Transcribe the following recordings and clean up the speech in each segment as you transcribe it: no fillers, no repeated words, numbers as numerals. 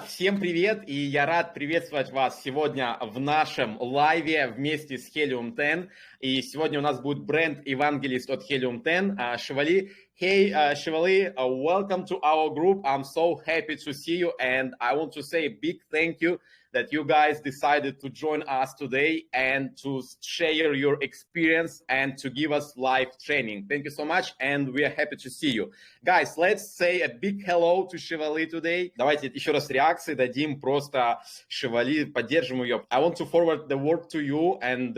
всем привет, и я рад приветствовать вас сегодня в нашем лайве вместе с Helium 10. И сегодня у нас будет бренд-евангелист от Helium 10, Шивали. Hey, Shivali, welcome to our group. I'm so happy to see you, and I want to say a big thank you that you guys decided to join us today and to share your experience and to give us live training. Thank you so much, and we are happy to see you. Guys, let's say a big hello to Shivali today. Давайте еще раз реакции дадим просто Shivali, поддержим ее. I want to forward the word to you, and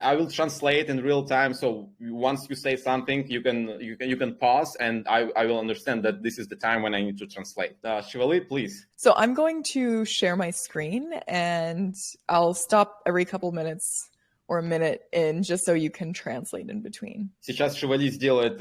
I will translate in real time. So once you say something, you can pause, and I will understand that this is the time when I need to translate. Shivali, please. So I'm going to share my screen, and I'll stop every couple minutes or a minute in just so you can translate in between. Сейчас Шивали сделает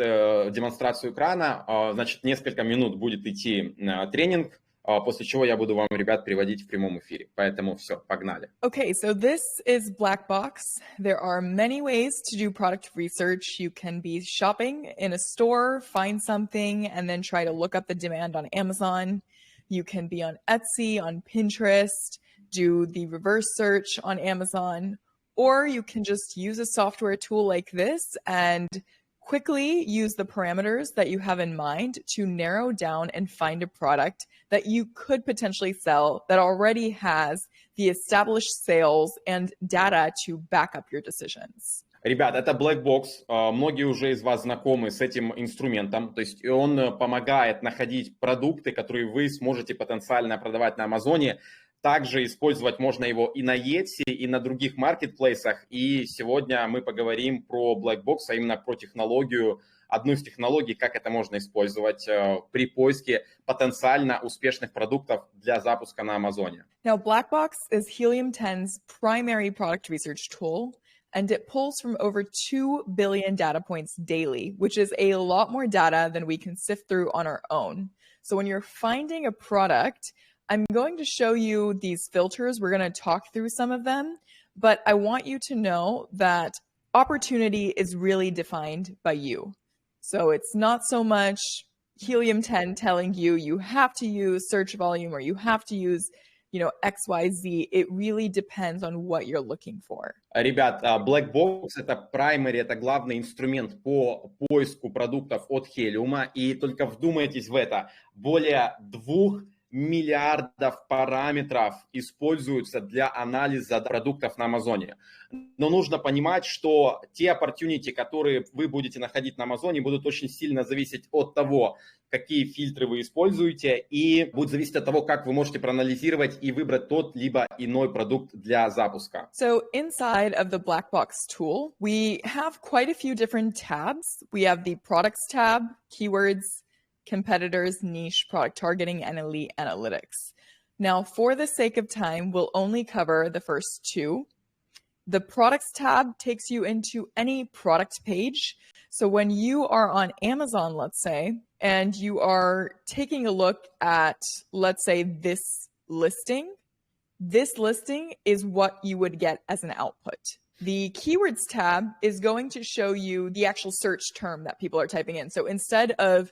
демонстрацию экрана. Значит, несколько минут будет идти тренинг, после чего я буду вам, ребят, переводить в прямом эфире. Поэтому все, погнали. Okay, so this is Blackbox. There are many ways to do product research. You can be shopping in a store, find something, and then try to look up the demand on Amazon. You can be on Etsy, on Pinterest, do the reverse search on Amazon, or you can just use a software tool like this and quickly use the parameters that you have in mind to narrow down and find a product that you could potentially sell that already has the established sales and data to back up your decisions. Ребят, это Blackbox. Многие уже из вас знакомы с этим инструментом. То есть он помогает находить продукты, которые вы сможете потенциально продавать на Амазоне. Также использовать можно его и на Etsy, и на других маркетплейсах. И сегодня мы поговорим про Blackbox, а именно про технологию, одну из технологий, как это можно использовать при поиске потенциально успешных продуктов для запуска на Амазоне. Now, Blackbox is Helium 10's primary product research tool, and it pulls from over 2 billion data points daily, which is a lot more data than we can sift through on our own. So when you're finding a product, I'm going to show you these filters. We're going to talk through some of them, but I want you to know that opportunity is really defined by you. So it's not so much Helium 10 telling you you have to use search volume or you have to use XYZ. It really depends on what you're looking for. Ребят, Blackbox — это primary, это главный инструмент по поиску продуктов от Helium, и только вдумайтесь в это, более 2 миллиардов параметров используются для анализа продуктов на Амазоне. Но нужно понимать, что те opportunity, которые вы будете находить на Амазоне, будут очень сильно зависеть от того, какие фильтры вы используете, и будет зависеть от того, как вы можете проанализировать и выбрать тот либо иной продукт для запуска. So inside of the Blackbox tool, we have quite a few different tabs. We have the products tab, keywords, competitors, niche, product targeting, and elite analytics. Now, for the sake of time, we'll only cover the first two. The products tab takes you into any product page. So when you are on Amazon, let's say, and you are taking a look at, let's say, this listing is what you would get as an output. The keywords tab is going to show you the actual search term that people are typing in. So instead of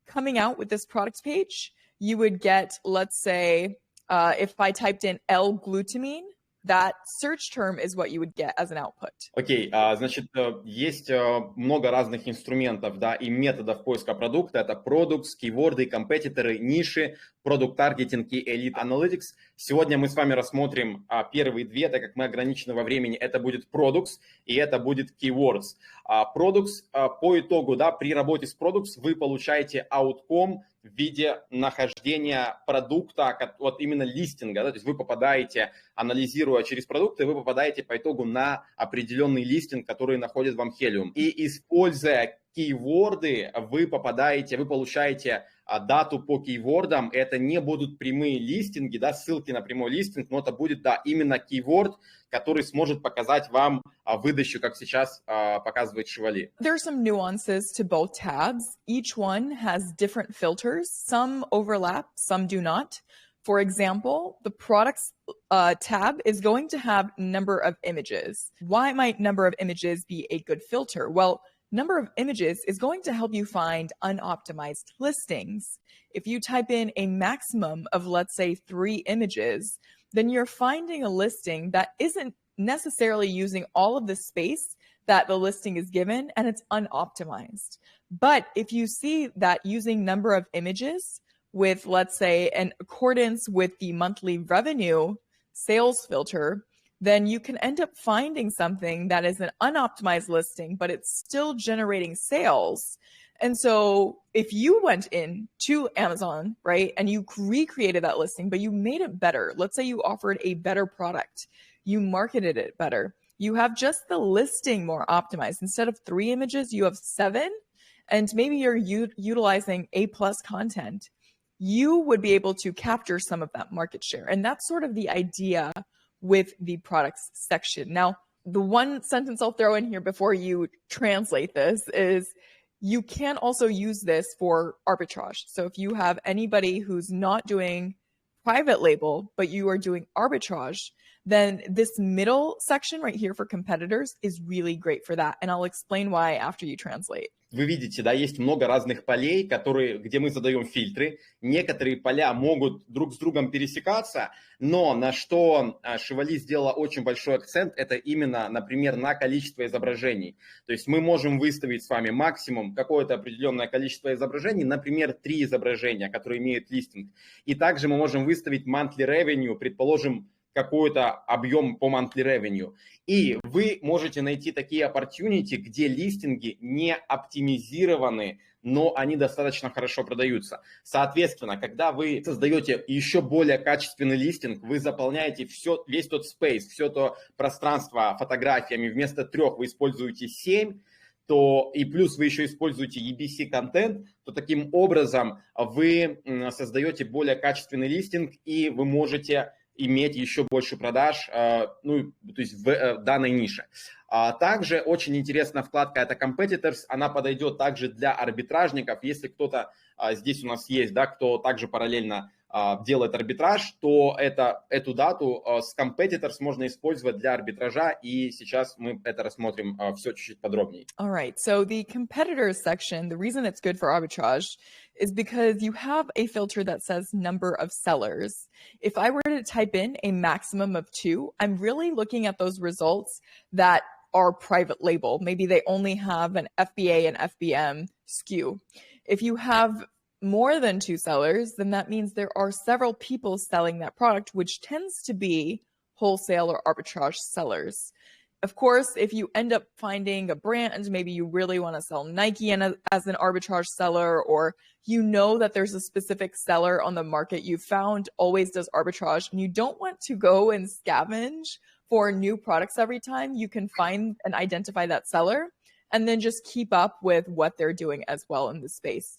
coming out with this product page, you would get, let's say, if I typed in L-glutamine, that search term is what you would get as an output. Окей, значит, есть много разных инструментов, да, и методов поиска продукта. Это products, кейворды, компетиторы, ниши, product targeting и elite analytics. Сегодня мы с вами рассмотрим первые две, так как мы ограничены во времени. Это будет products и это будет keywords. Products по итогу, да, при работе с products вы получаете outcome в виде нахождения продукта, вот именно листинга, да, то есть вы попадаете, анализируя через продукты, вы попадаете по итогу на определенный листинг, который находит вам Helium. И используя кейворды, вы получаете дату по кейвордам. Это не будут прямые листинги, да, ссылки на прямой листинг, но это будет, да, именно кейворд, который сможет показать вам выдачу, как сейчас показывает Шивали. There are some nuances to both tabs. Each one has different filters. Some overlap, some do not. For example, the products tab is going to have number of images. Why might number of images be a good filter? Well, number of images is going to help you find unoptimized listings. If you type in a maximum of, let's say, 3 images, then you're finding a listing that isn't necessarily using all of the space that the listing is given, and it's unoptimized. But if you see that using number of images with, let's say, in accordance with the monthly revenue sales filter, then you can end up finding something that is an unoptimized listing, but it's still generating sales. And so if you went in to Amazon, right, and you recreated that listing, but you made it better, let's say you offered a better product, you marketed it better, you have just the listing more optimized. Instead of 3 images, you have 7, and maybe you're utilizing A+ content, you would be able to capture some of that market share. And that's sort of the idea with the products section. Now, the one sentence I'll throw in here before you translate this is you can also use this for arbitrage. So if you have anybody who's not doing private label, but you are doing arbitrage, then this middle section right here for competitors is really great for that. And I'll explain why after you translate. Вы видите, да, есть много разных полей, где мы задаем фильтры. Некоторые поля могут друг с другом пересекаться, но на что Шивали сделала очень большой акцент, это именно, например, на количество изображений. То есть мы можем выставить с вами максимум какое-то определенное количество изображений, например, 3 изображения, которые имеют листинг. И также мы можем выставить monthly revenue, предположим, какой-то объем по monthly revenue. И вы можете найти такие opportunity, где листинги не оптимизированы, но они достаточно хорошо продаются. Соответственно, когда вы создаете еще более качественный листинг, вы заполняете весь тот space, все то пространство фотографиями, вместо 3 вы используете 7, и плюс вы еще используете EBC-контент, то таким образом вы создаете более качественный листинг, и вы можете иметь еще больше продаж, то есть в данной нише. Также очень интересная вкладка это Competitors, она подойдет также для арбитражников. Если кто-то здесь у нас есть, да, кто также параллельно делает арбитраж, то эту дату с Competitors можно использовать для арбитража, и сейчас мы это рассмотрим все чуть-чуть подробнее. All right, so the competitors section, the reason it's good for arbitrage is because you have a filter that says number of sellers. If I were to type in a maximum of 2, I'm really looking at those results that are private label. Maybe they only have an FBA and FBM SKU. If you have more than 2 sellers, then that means there are several people selling that product, which tends to be wholesale or arbitrage sellers. Of course, if you end up finding a brand, maybe you really want to sell Nike as an arbitrage seller, or you know that there's a specific seller on the market you found always does arbitrage, and you don't want to go and scavenge for new products every time, you can find and identify that seller and then just keep up with what they're doing as well in the space.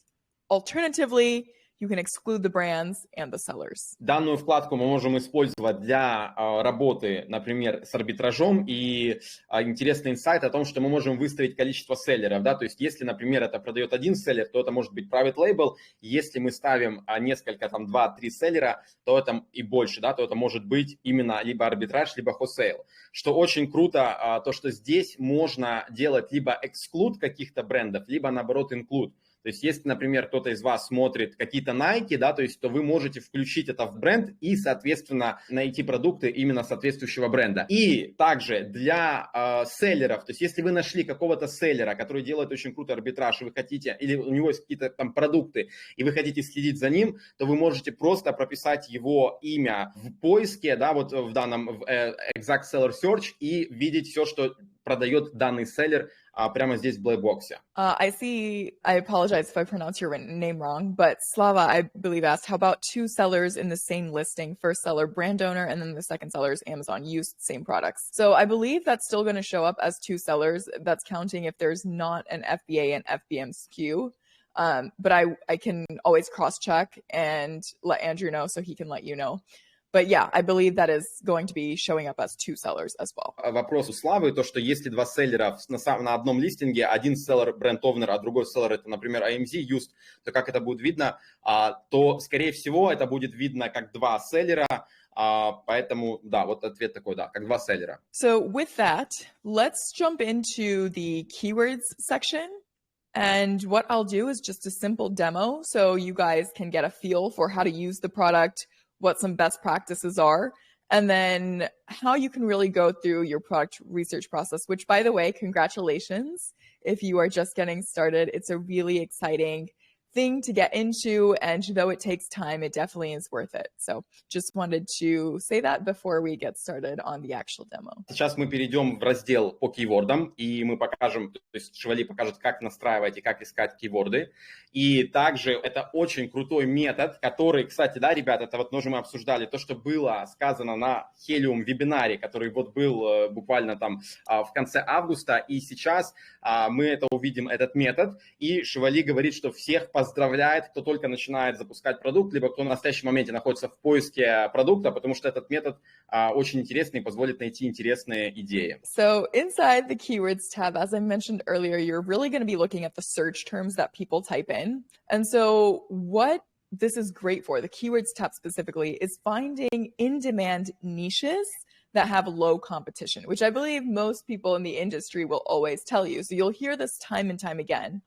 Alternatively, you can exclude the brands and the sellers. Данную вкладку мы можем использовать для работы, например, с арбитражом. И интересный инсайт о том, что мы можем выставить количество селлеров. Да? То есть, если, например, это продает один селлер, то это может быть private label. Если мы ставим несколько, 2-3 селлера, то это и больше, да? То это может быть именно либо арбитраж, либо wholesale. Что очень круто, то, что здесь можно делать либо exclude каких-то брендов, либо, наоборот, include. То есть, если, например, кто-то из вас смотрит какие-то Nike, да, то есть, то вы можете включить это в бренд и, соответственно, найти продукты именно соответствующего бренда. И также для селлеров, то есть, если вы нашли какого-то селлера, который делает очень крутой арбитраж, и вы хотите, или у него есть какие-то там продукты, и вы хотите следить за ним, то вы можете просто прописать его имя в поиске, да, вот в данном Exact Seller Search и видеть все, что продает данный селлер прямо здесь в Blackbox. I apologize if I pronounce your name wrong, but Slava, I believe, asked, how about 2 sellers in the same listing? First seller, brand owner, and then the second seller is Amazon, used same products. So I believe that's still going to show up as 2 sellers. That's counting if there's not an FBA and FBM SKU. But I can always cross-check and let Andrew know so he can let you know. But yeah, I believe that is going to be showing up as two sellers as well. Вопрос у Славы, то, что если два селлера на одном листинге, один селлер бренд-овнер, а другой селлер это, например, AMZ, Used, то как это будет видно? То, скорее всего, это будет видно как два селлера, поэтому, да, вот ответ такой, да, как два селлера. So with that, let's jump into the keywords section. And what I'll do is just a simple demo so you guys can get a feel for how to use the product, what some best practices are, and then how you can really go through your product research process, which, by the way, congratulations. If you are just getting started, it's a really exciting thing to get into, and though it takes time, it definitely is worth it. So just wanted to say that before we get started on the actual demo. Сейчас мы перейдем в раздел по кейвордам, и мы покажем, то есть Шевали покажет, как настраивать и как искать кейворды. И также это очень крутой метод, который, кстати, да, ребят, это вот тоже мы обсуждали, то, что было сказано на Helium вебинаре, который вот был буквально там в конце августа, и сейчас мы это увидим, этот метод, и Шевали говорит, что всех поздравляет, кто только начинает запускать продукт, либо кто на настоящем моменте находится в поиске продукта, потому что этот метод очень интересный и позволит найти интересные идеи. So inside the keywords tab, as I mentioned earlier, you're really going to be looking at the search terms that people type in. And so what this is great for, the keywords tab specifically, is finding in-demand niches that have low competition, which I believe most people in the industry will always tell you. So you'll hear this time and time again.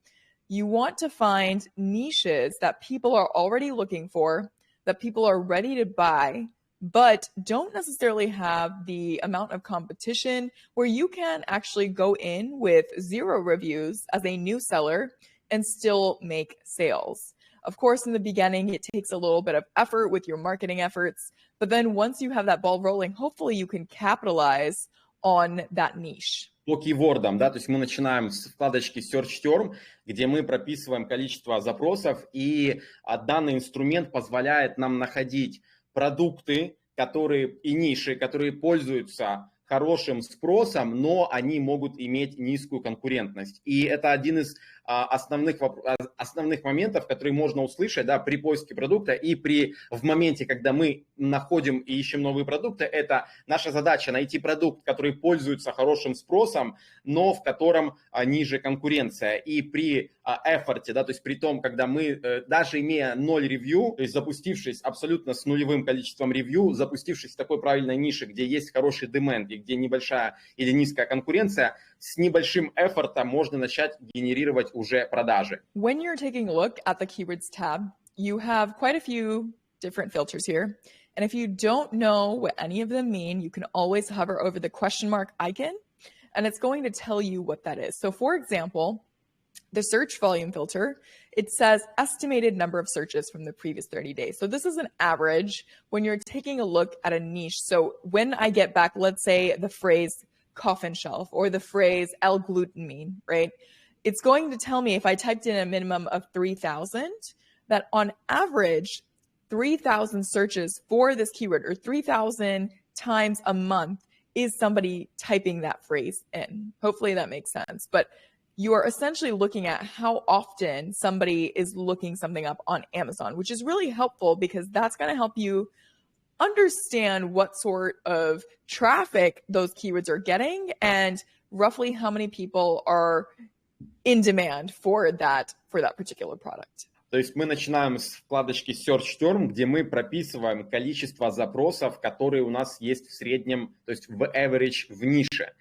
You want to find niches that people are already looking for, that people are ready to buy, but don't necessarily have the amount of competition where you can actually go in with 0 reviews as a new seller and still make sales. Of course, in the beginning, it takes a little bit of effort with your marketing efforts, but then once you have that ball rolling, hopefully you can capitalize on that niche. По кейвордам, да, то есть мы начинаем с вкладочки Search Term, где мы прописываем количество запросов, и данный инструмент позволяет нам находить продукты, которые и ниши, которые пользуются хорошим спросом, но они могут иметь низкую конкурентность. И это один из основных моментов, которые можно услышать, да, при поиске продукта и в моменте, когда мы находим и ищем новые продукты, это наша задача найти продукт, который пользуется хорошим спросом, но в котором ниже конкуренция. И при эфорте, да, то есть при том, когда мы, даже имея 0 ревью, то есть запустившись абсолютно с нулевым количеством ревью, запустившись в такой правильной нише, где есть хороший demand и где небольшая или низкая конкуренция, с небольшим эфортом можно начать генерировать уже продажи. When you're taking a look at the keywords tab, you have quite a few different filters here. And if you don't know what any of them mean, you can always hover over the question mark icon, and it's going to tell you what that is. So for example, the search volume filter, it says estimated number of searches from the previous 30 days. So this is an average when you're taking a look at a niche. So when I get back, let's say the phrase coffin shelf or the phrase L-glutamine, right? It's going to tell me if I typed in a minimum of 3,000, that on average, 3,000 searches for this keyword or 3,000 times a month is somebody typing that phrase in. Hopefully that makes sense. But you are essentially looking at how often somebody is looking something up on Amazon, which is really helpful because that's going to help you understand what sort of traffic those keywords are getting and roughly how many people are in demand for that particular product. То есть мы начинаем с вкладочки Search Term, где мы прописываем количество запросов, которые у нас есть в среднем, то есть в average в нише.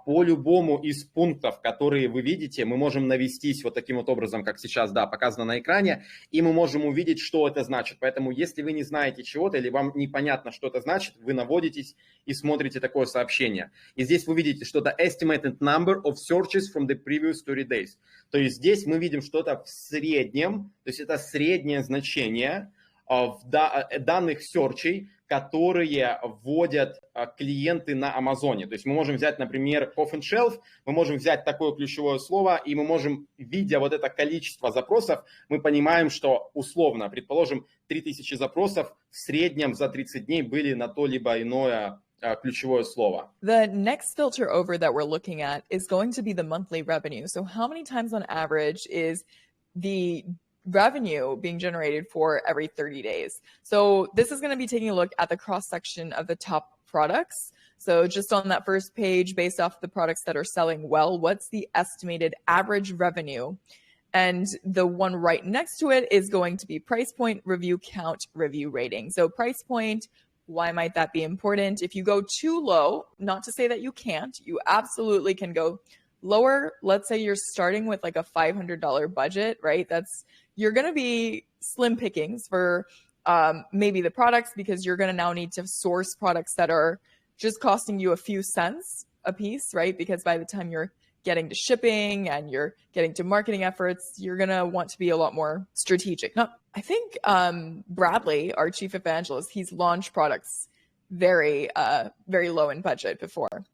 По любому из пунктов, которые вы видите, мы можем навестись вот таким вот образом, как сейчас, да, показано на экране, и мы можем увидеть, что это значит. Поэтому, если вы не знаете чего-то или вам непонятно, что это значит, вы наводитесь и смотрите такое сообщение. И здесь вы видите что-то estimated number of searches from the previous 30 days. То есть здесь мы видим что-то в среднем, то есть это среднее значение данных серчей, которые вводят клиенты на Амазоне. То есть мы можем взять, например, coffin shelf, мы можем взять такое ключевое слово, и мы можем, видя вот это количество запросов, мы понимаем, что условно, предположим, 3000 запросов в среднем за 30 дней были на то либо иное ключевое слово. The next filter over that we're looking at is going to be the monthly revenue. So how many times on average is the revenue being generated for every 30 days. So this is going to be taking a look at the cross section of the top products. So just on that first page, based off the products that are selling well, what's the estimated average revenue? And the one right next to it is going to be price point, review count, review rating. So price point, why might that be important? If you go too low, not to say that you can't, you absolutely can go lower. Let's say you're starting with like a $500 budget, right? You're going to be slim pickings for maybe the products, because you're going to now need to source products that are just costing you a few cents a piece, right? Because by the time you're getting to shipping and you're getting to marketing efforts, you're going to want to be a lot more strategic. Now, I think Bradley, our chief evangelist, he's launched products very low in budget before.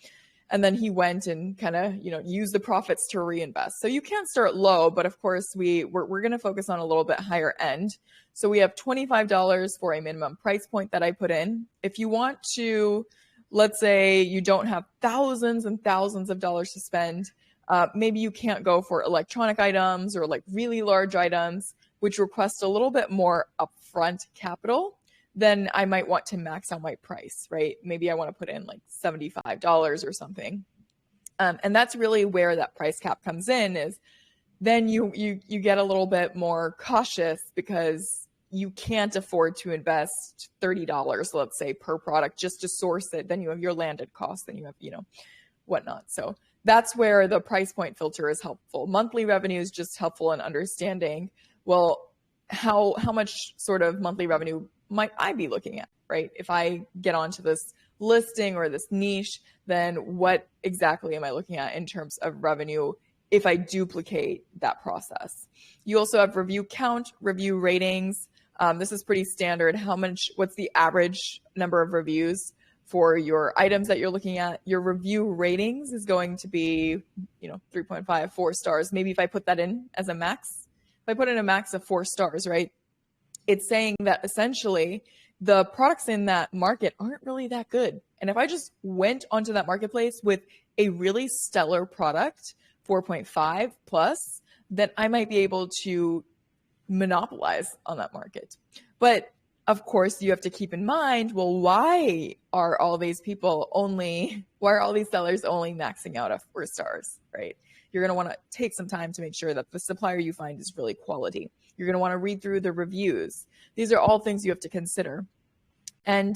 And then he went and kind of, used the profits to reinvest. So you can't start low, but of course we're going to focus on a little bit higher end. So we have $25 for a minimum price point that I put in. If you want to, let's say you don't have thousands and thousands of dollars to spend, maybe you can't go for electronic items or like really large items, which request a little bit more upfront capital, then I might want to max out my price, right? Maybe I want to put in like $75 or something. And that's really where that price cap comes in, is then you get a little bit more cautious because you can't afford to invest $30, let's say, per product just to source it. Then you have your landed cost, then you have, whatnot. So that's where the price point filter is helpful. Monthly revenue is just helpful in understanding, well, how much sort of monthly revenue might I be looking at, right? If I get onto this listing or this niche, then what exactly am I looking at in terms of revenue if I duplicate that process? You also have review count, review ratings. This is pretty standard. What's the average number of reviews for your items that you're looking at? Your review ratings is going to be, 3.5, 4 stars. Maybe if I put that in as a max, if I put in a max of 4 stars, right? It's saying that essentially the products in that market aren't really that good. And if I just went onto that marketplace with a really stellar product, 4.5 plus, then I might be able to monopolize on that market. But of course, you have to keep in mind, well, why are all these sellers only maxing out at 4 stars, right? You're going to want to take some time to make sure that the supplier you find is really quality. You're going to want to read through the reviews. These are all things you have to consider. And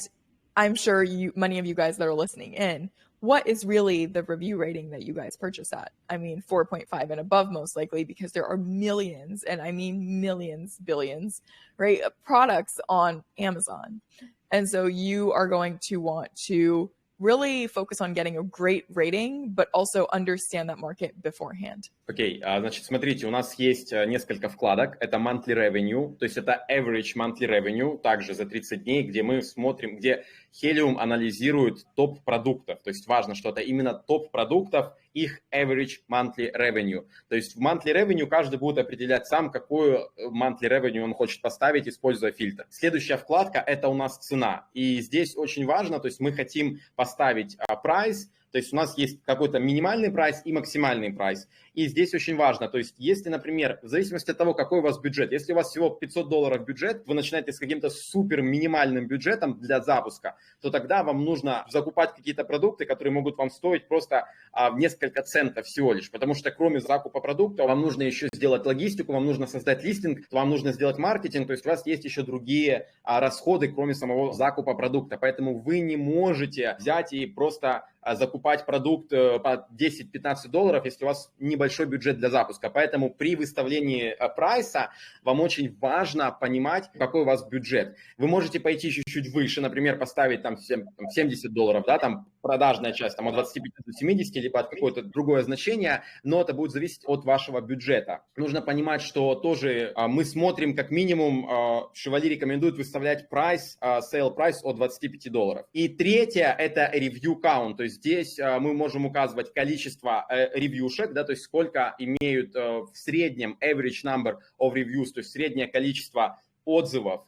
I'm sure many of you guys that are listening in, what is really the review rating that you guys purchase at? I mean, 4.5 and above, most likely, because there are millions, and I mean millions, billions, right, products on Amazon. And so you are going to want to really focus on getting a great rating, but also understand that market beforehand. Окей, значит, смотрите, у нас есть несколько вкладок. Это monthly revenue, то есть это average monthly revenue, также за 30 дней, где мы смотрим, где Helium анализирует топ продуктов. То есть важно, что это именно топ продуктов, их average monthly revenue. То есть в monthly revenue каждый будет определять сам, какую monthly revenue он хочет поставить, используя фильтр. Следующая вкладка – это у нас цена. И здесь очень важно, то есть мы хотим поставить price, то есть у нас есть какой-то минимальный прайс и максимальный прайс. И здесь очень важно, то есть если, например, в зависимости от того, какой у вас бюджет, если у вас всего $500 бюджет, вы начинаете с каким-то супер минимальным бюджетом для запуска, то тогда вам нужно закупать какие-то продукты, которые могут вам стоить просто в несколько центов всего лишь. Потому что кроме закупа продукта, вам нужно еще сделать логистику, вам нужно создать листинг, вам нужно сделать маркетинг, то есть у вас есть еще другие расходы, кроме самого закупа продукта. Поэтому вы не можете взять и просто закупать продукт по $10-15, если у вас небольшой бюджет для запуска. Поэтому при выставлении прайса вам очень важно понимать, какой у вас бюджет. Вы можете пойти чуть-чуть выше, например, поставить там $70, да, там продажная часть там, от 25 до 70, либо от какое-то другое значение, но это будет зависеть от вашего бюджета. Нужно понимать, что тоже мы смотрим как минимум, Chevalier рекомендует выставлять прайс, sale price от $25. И третье – это review count, то есть здесь мы можем указывать количество ревьюшек, да, то есть сколько имеют в среднем average number of reviews, то есть среднее количество отзывов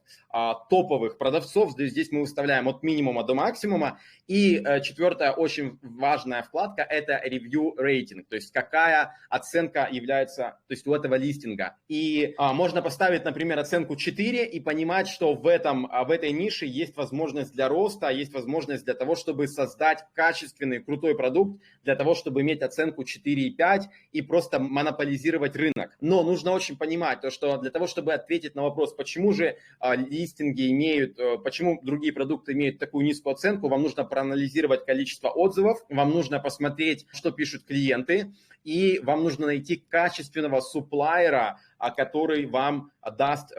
топовых продавцов. Здесь мы выставляем от минимума до максимума. И четвертая очень важная вкладка – это review rating, то есть какая оценка является, то есть у этого листинга. И можно поставить, например, оценку 4 и понимать, что в этой нише есть возможность для роста, есть возможность для того, чтобы создать качественный, крутой продукт, для того, чтобы иметь оценку 4,5 и просто монополизировать рынок. Но нужно очень понимать, что для того, чтобы ответить на вопрос, почему же листинги имеют, почему другие продукты имеют такую низкую оценку, вам нужно проанализировать количество отзывов, вам нужно посмотреть, что пишут клиенты, и вам нужно найти качественного суплайера, который вам даст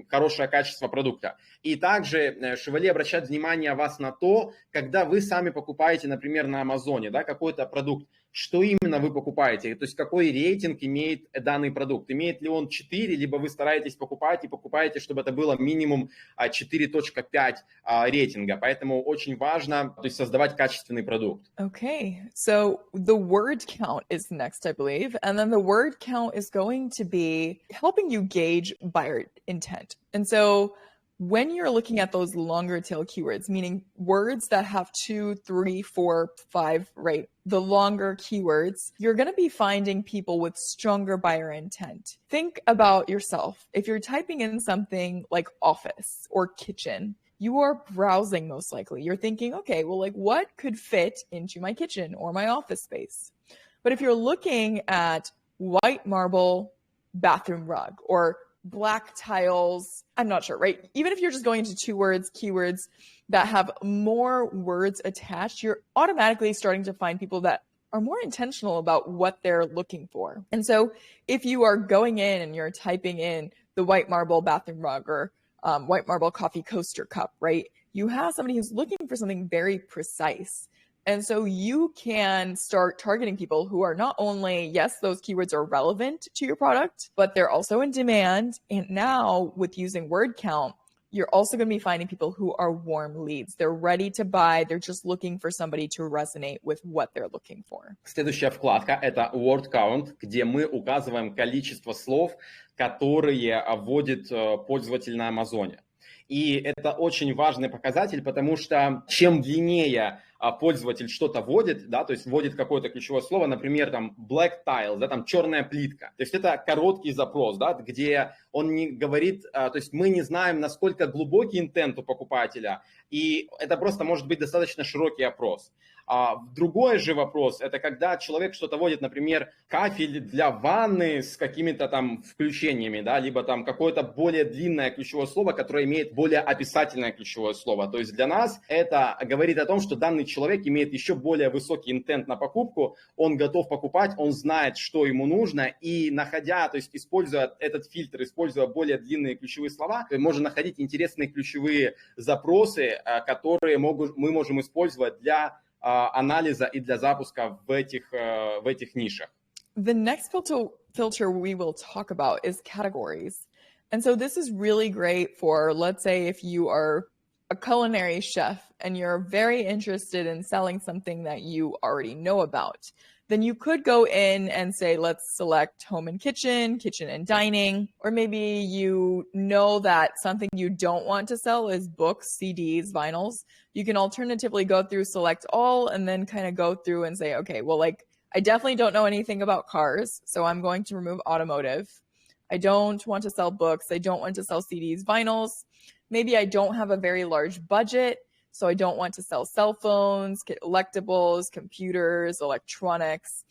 хорошее качество продукта. И также Chevrolet обращает внимание вас на то, когда вы сами покупаете, например, на Амазоне, да, какой-то продукт, что именно вы покупаете, то есть какой рейтинг имеет данный продукт. Имеет ли он 4, либо вы стараетесь покупать и покупаете, чтобы это было минимум 4.5 рейтинга. Поэтому очень важно, то есть создавать качественный продукт. Okay, so the word count is next, I believe. And then the word count is going to be helping you gauge buyer intent. And so when you're looking at those longer tail keywords, meaning words that have 2, 3, 4, 5, right? The longer keywords, you're going to be finding people with stronger buyer intent. Think about yourself. If you're typing in something like office or kitchen, you are browsing most likely. You're thinking, okay, well, like what could fit into my kitchen or my office space? But if you're looking at white marble bathroom rug or black tiles, I'm not sure, right? Even if you're just going into keywords that have more words attached, you're automatically starting to find people that are more intentional about what they're looking for. And so if you are going in and you're typing in the white marble bathroom rug or white marble coffee coaster cup, right? You have somebody who's looking for something very precise. And so you can start targeting people who are not only, yes, those keywords are relevant to your product, but they're also in demand. And now with using word count, you're also going to be finding people who are warm leads. They're ready to buy. They're just looking for somebody to resonate with what they're looking for. Следующая вкладка – это word count, где мы указываем количество слов, которые вводит пользователь на Амазоне. И это очень важный показатель, потому что чем длиннее пользователь что-то вводит, да, то есть вводит какое-то ключевое слово, например, там black tiles, да, там черная плитка. То есть это короткий запрос, да, где он не говорит, то есть мы не знаем, насколько глубокий интент у покупателя, и это просто может быть достаточно широкий опрос. Другой же вопрос, это когда человек что-то вводит, например, кафель для ванны с какими-то там включениями, да, либо там какое-то более длинное ключевое слово, которое имеет более описательное ключевое слово. То есть для нас это говорит о том, что данный человек имеет еще более высокий интент на покупку, он готов покупать, он знает, что ему нужно, и находя, то есть используя этот фильтр, используя более длинные ключевые слова, можно находить интересные ключевые запросы, которые мы можем использовать для анализа и для запуска в этих нишах. The next filter we will talk about is categories. And so this is really great for, let's say, if you are a culinary chef and you're very interested in selling something that you already know about, then you could go in and say, let's select home and kitchen and dining, or maybe you know that something you don't want to sell is books, CDs, vinyls. You can alternatively go through select all and then kind of go through and say, okay, well, like I definitely don't know anything about cars, so I'm going to remove automotive. I don't want to sell books. I don't want to sell CDs, vinyls. Maybe I don't have a very large budget, so I don't want to sell cell phones, collectibles, computers, electronics.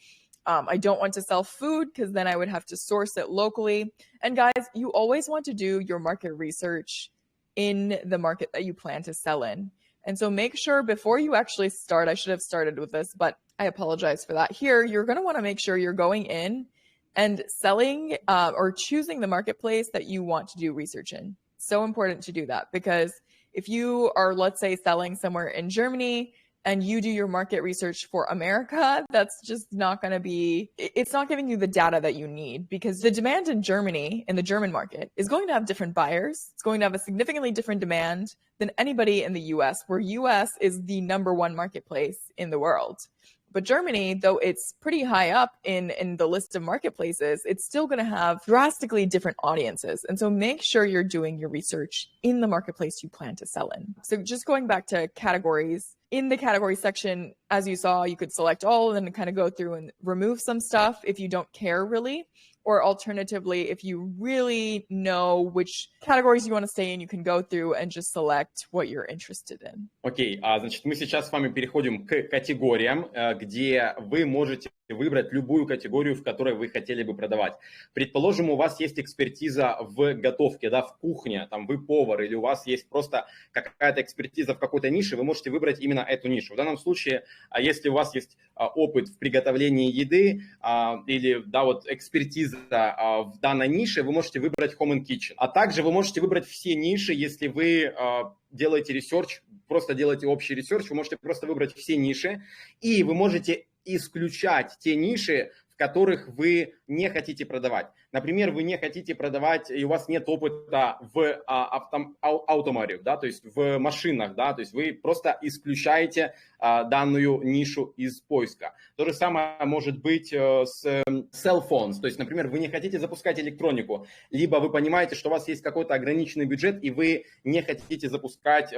I don't want to sell food because then I would have to source it locally. And guys, you always want to do your market research in the market that you plan to sell in. And so make sure before you actually start, I should have started with this, but I apologize for that. Here, you're going to want to make sure you're going in and selling or choosing the marketplace that you want to do research in. So important to do that, because if you are, let's say, selling somewhere in Germany and you do your market research for America, that's just not going to be, it's not giving you the data that you need, because the demand in Germany, in the German market, is going to have different buyers. It's going to have a significantly different demand than anybody in the US, where US is the #1 marketplace in the world. But Germany, though it's pretty high up in the list of marketplaces, it's still going to have drastically different audiences. And so make sure you're doing your research in the marketplace you plan to sell in. So just going back to categories, in the category section, as you saw, you could select all and then kind of go through and remove some stuff if you don't care really. Or alternatively, if you really know which categories you want to stay in, you can go through and just select what you're interested in. Окей, значит, мы сейчас с вами переходим к категориям, где вы можете выбрать любую категорию, в которой вы хотели бы продавать. Предположим, у вас есть экспертиза в готовке, да, в кухне, там вы повар, или у вас есть просто какая-то экспертиза в какой-то нише, вы можете выбрать именно эту нишу. В данном случае, если у вас есть опыт в приготовлении еды или, да, вот экспертиза в данной нише, вы можете выбрать Home and Kitchen. А также вы можете выбрать все ниши, если вы делаете ресерч, просто делаете общий ресерч, вы можете просто выбрать все ниши, и вы можете исключать те ниши, в которых вы не хотите продавать. Например, вы не хотите продавать, и у вас нет опыта в automotive, да, то есть в машинах, да, то есть вы просто исключаете данную нишу из поиска. То же самое может быть с cell phones, то есть, например, вы не хотите запускать электронику, либо вы понимаете, что у вас есть какой-то ограниченный бюджет, и вы не хотите запускать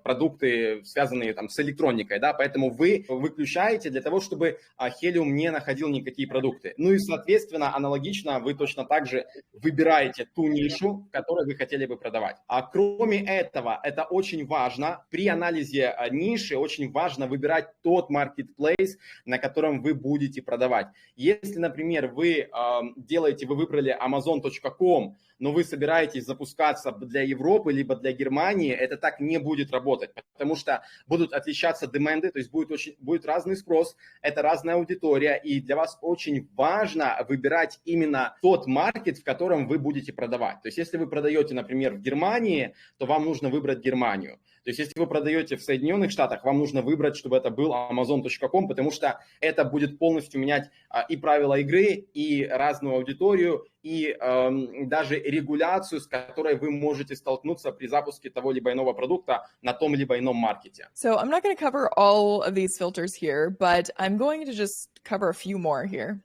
продукты, связанные там с электроникой, да, поэтому вы выключаете для того, чтобы Helium не находил никакие продукты. Ну и, соответственно, аналогично вы точно так же выбираете ту нишу, которую вы хотели бы продавать. А кроме этого, это очень важно, при анализе ниши очень важно выбирать тот marketplace, на котором вы будете продавать. Если, например, вы выбрали Amazon.com, но вы собираетесь запускаться для Европы либо для Германии, это так не будет работать, потому что будут отличаться деменды, то есть будет разный спрос, это разная аудитория, и для вас очень важно выбирать именно тот маркет, в котором вы будете продавать. То есть если вы продаете, например, в Германии, то вам нужно выбрать Германию. То есть если вы продаете в Соединенных Штатах, вам нужно выбрать, чтобы это был Amazon.com, потому что это будет полностью менять и правила игры, и разную аудиторию, и даже регуляцию, с которой вы можете столкнуться при запуске того либо иного продукта на том либо ином маркете. So I'm not going to cover all of these filters here, but I'm going to just cover a few more here.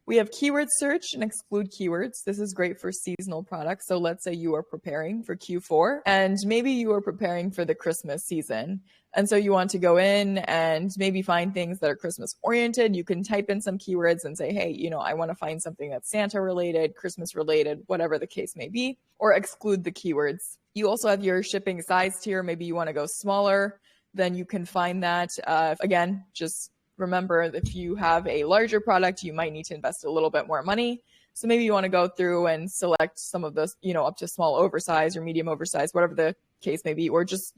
We have keyword search and exclude keywords. This is great for seasonal products. So let's say you are preparing for Q4 and maybe you are preparing for the Christmas season. And so you want to go in and maybe find things that are Christmas oriented. You can type in some keywords and say, hey, I want to find something that's Santa related, Christmas related, whatever the case may be, or exclude the keywords. You also have your shipping size tier. Maybe you want to go smaller, then you can find that. Again, just remember, if you have a larger product, you might need to invest a little bit more money. So maybe you want to go through and select some of those, up to small oversize or medium oversize, whatever the case may be, or just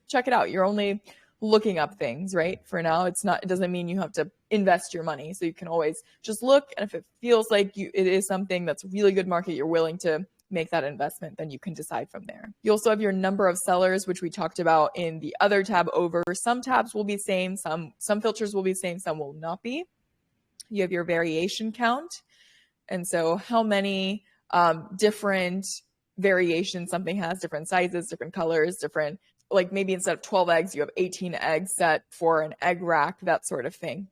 check it out. You're only looking up things, right? For now, it doesn't mean you have to invest your money. So you can always just look. And if it feels like it is something that's a really good market, you're willing to make that investment, then you can decide from there. You also have your number of sellers, which we talked about in the other tab over. Some tabs will be the same, some filters will be the same, some will not be. You have your variation count. And so how many different variations something has, different sizes, different colors, different, like maybe instead of 12 eggs, you have 18 eggs set for an egg rack, that sort of thing.